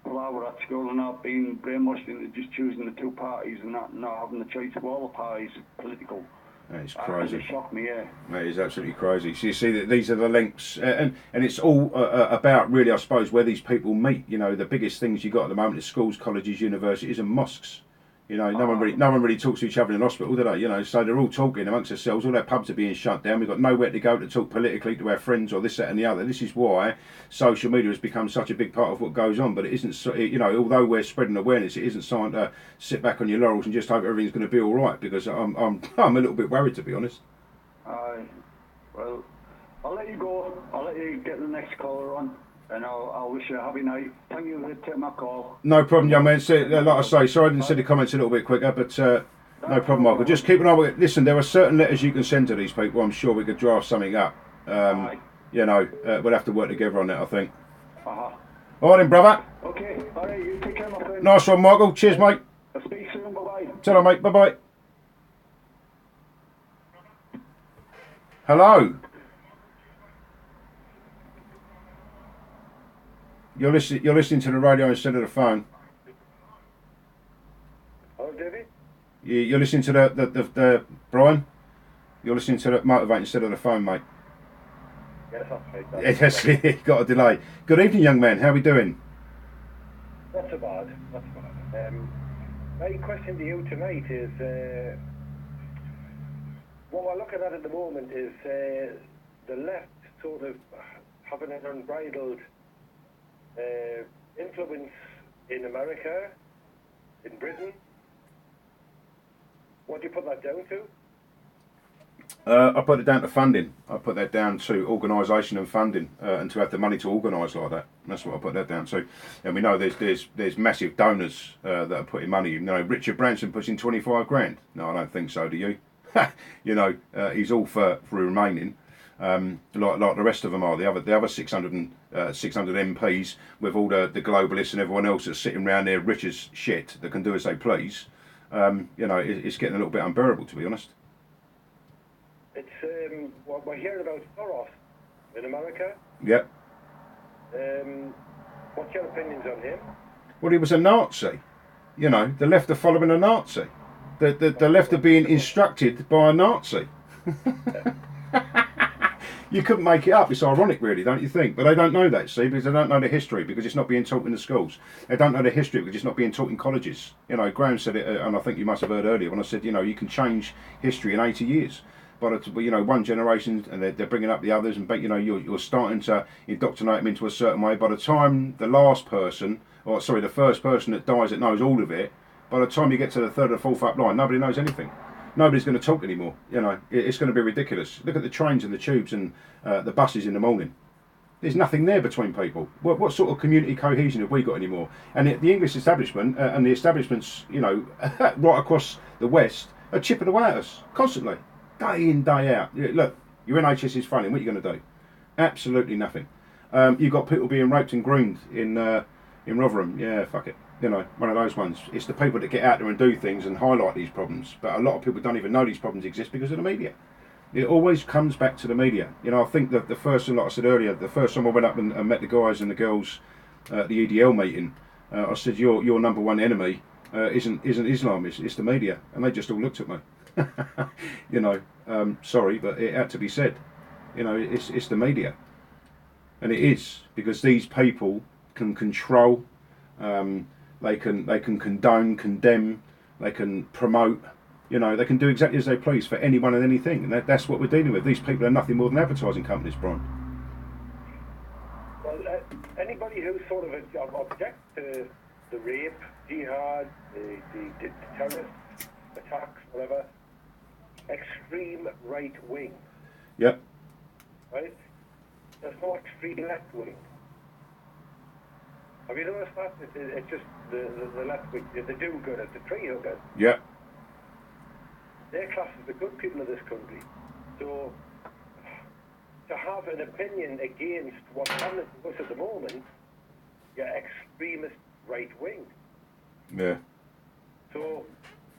palaver at school and not being brainwashed into just choosing the two parties and not having the choice of all the parties political. That is crazy. It shocked me, yeah. That is absolutely crazy. So you see that these are the links, and it's all about really, I suppose, where these people meet. You know, the biggest things you got at the moment is schools, colleges, universities, and mosques. You know, no one really talks to each other in hospital, do they? You know, so they're all talking amongst themselves. All their pubs are being shut down. We've got nowhere to go to talk politically to our friends or this, that, and the other. This is why social media has become such a big part of what goes on. But it isn't, you know, although we're spreading awareness, it isn't something to sit back on your laurels and just hope everything's going to be all right. Because I'm a little bit worried, to be honest. Well, I'll let you go. I'll let you get the next caller on. And I'll wish you a happy night. Thank you for taking my call. No problem, young man. Like I say, sorry I didn't see the comments a little bit quicker, but No problem, Michael. Just keep an eye on it. Listen, there are certain letters you can send to these people. I'm sure we could draft something up. Aye. You know, we'll have to work together on that, I think. Uh-huh. All right then, brother. Okay, alright, you take care, my friend. Nice one, Michael. Cheers, mate. I'll speak soon, bye-bye. Ta-ra, mate. Bye-bye. Hello. You're listening to the radio instead of the phone. Hello, David? You're listening to the Brian. You're listening to the Motivate instead of the phone, mate. Yes, that's right. Yes, got a delay. Good evening, young man. How are we doing? Not so bad, not so bad. My question to you tonight is, what we're looking at the moment is the left sort of having an unbridled influence in America, in Britain. What do you put that down to? I put it down to funding. I put that down to organisation and funding, and to have the money to organise like that. That's what I put that down to. And we know there's massive donors that are putting money. You know, Richard Branson puts in 25 grand. No, I don't think so. Do you? You know, he's all for remaining. Like the rest of them are. The other 600 MPs with all the globalists and everyone else that's sitting around there rich as shit that can do as they please. You know, it's getting a little bit unbearable, to be honest. It's what we're hearing about Soros in America. Yep. What's your opinions on him? Well, he was a Nazi. You know, the left are following a Nazi. The left are being instructed by a Nazi. You couldn't make it up. It's ironic, really, don't you think? But they don't know that, see, because they don't know the history, because it's not being taught in the schools. They don't know the history because it's not being taught in colleges. You know, Graham said it, and I think you must have heard earlier when I said, you know, you can change history in 80 years. But you know, one generation, and they're bringing up the others, and you know, you're starting to indoctrinate them into a certain way. By the time the the first person that dies that knows all of it, by the time you get to the third or fourth up line, nobody knows anything. Nobody's going to talk anymore. You know, it's going to be ridiculous. Look at the trains and the tubes and the buses in the morning. There's nothing there between people. What sort of community cohesion have we got anymore? And the English establishment and the establishments, you know, right across the West are chipping away at us constantly, day in, day out. Look, your NHS is failing. What are you going to do? Absolutely nothing. You've got people being raped and groomed in Rotherham. Yeah, fuck it. You know, one of those ones. It's the people that get out there and do things and highlight these problems. But a lot of people don't even know these problems exist because of the media. It always comes back to the media. You know, I think that the first time, like I said earlier, the first time I went up and met the guys and the girls at the EDL meeting, I said, your number one enemy isn't Islam, it's the media. And they just all looked at me. You know, sorry, but it had to be said. You know, it's the media. And it is, because these people can control, they can condone, condemn, they can promote, you know, they can do exactly as they please for anyone and anything. And that's what we're dealing with. These people are nothing more than advertising companies, Brian. Well, anybody who sort of objects to the rape, jihad, the terrorist attacks, whatever, extreme right wing. Yep. Right? There's no extreme left wing. Have you noticed that? It's just the left wing, the do-gooders, the tree-huggers. Yep. They're classed as the good people of this country. So, to have an opinion against what's happening to us at the moment, you're extremist right wing. Yeah. So,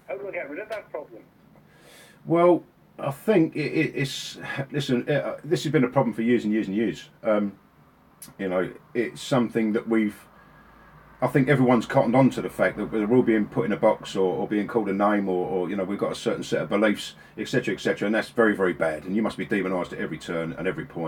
how do we get rid of that problem? Well, I think it's listen. This has been a problem for years and years and years. You know, it's something that I think everyone's cottoned on to the fact that we're all being put in a box or being called a name or you know, we've got a certain set of beliefs, etc., etc., and that's very, very bad. And you must be demonised at every turn and every point.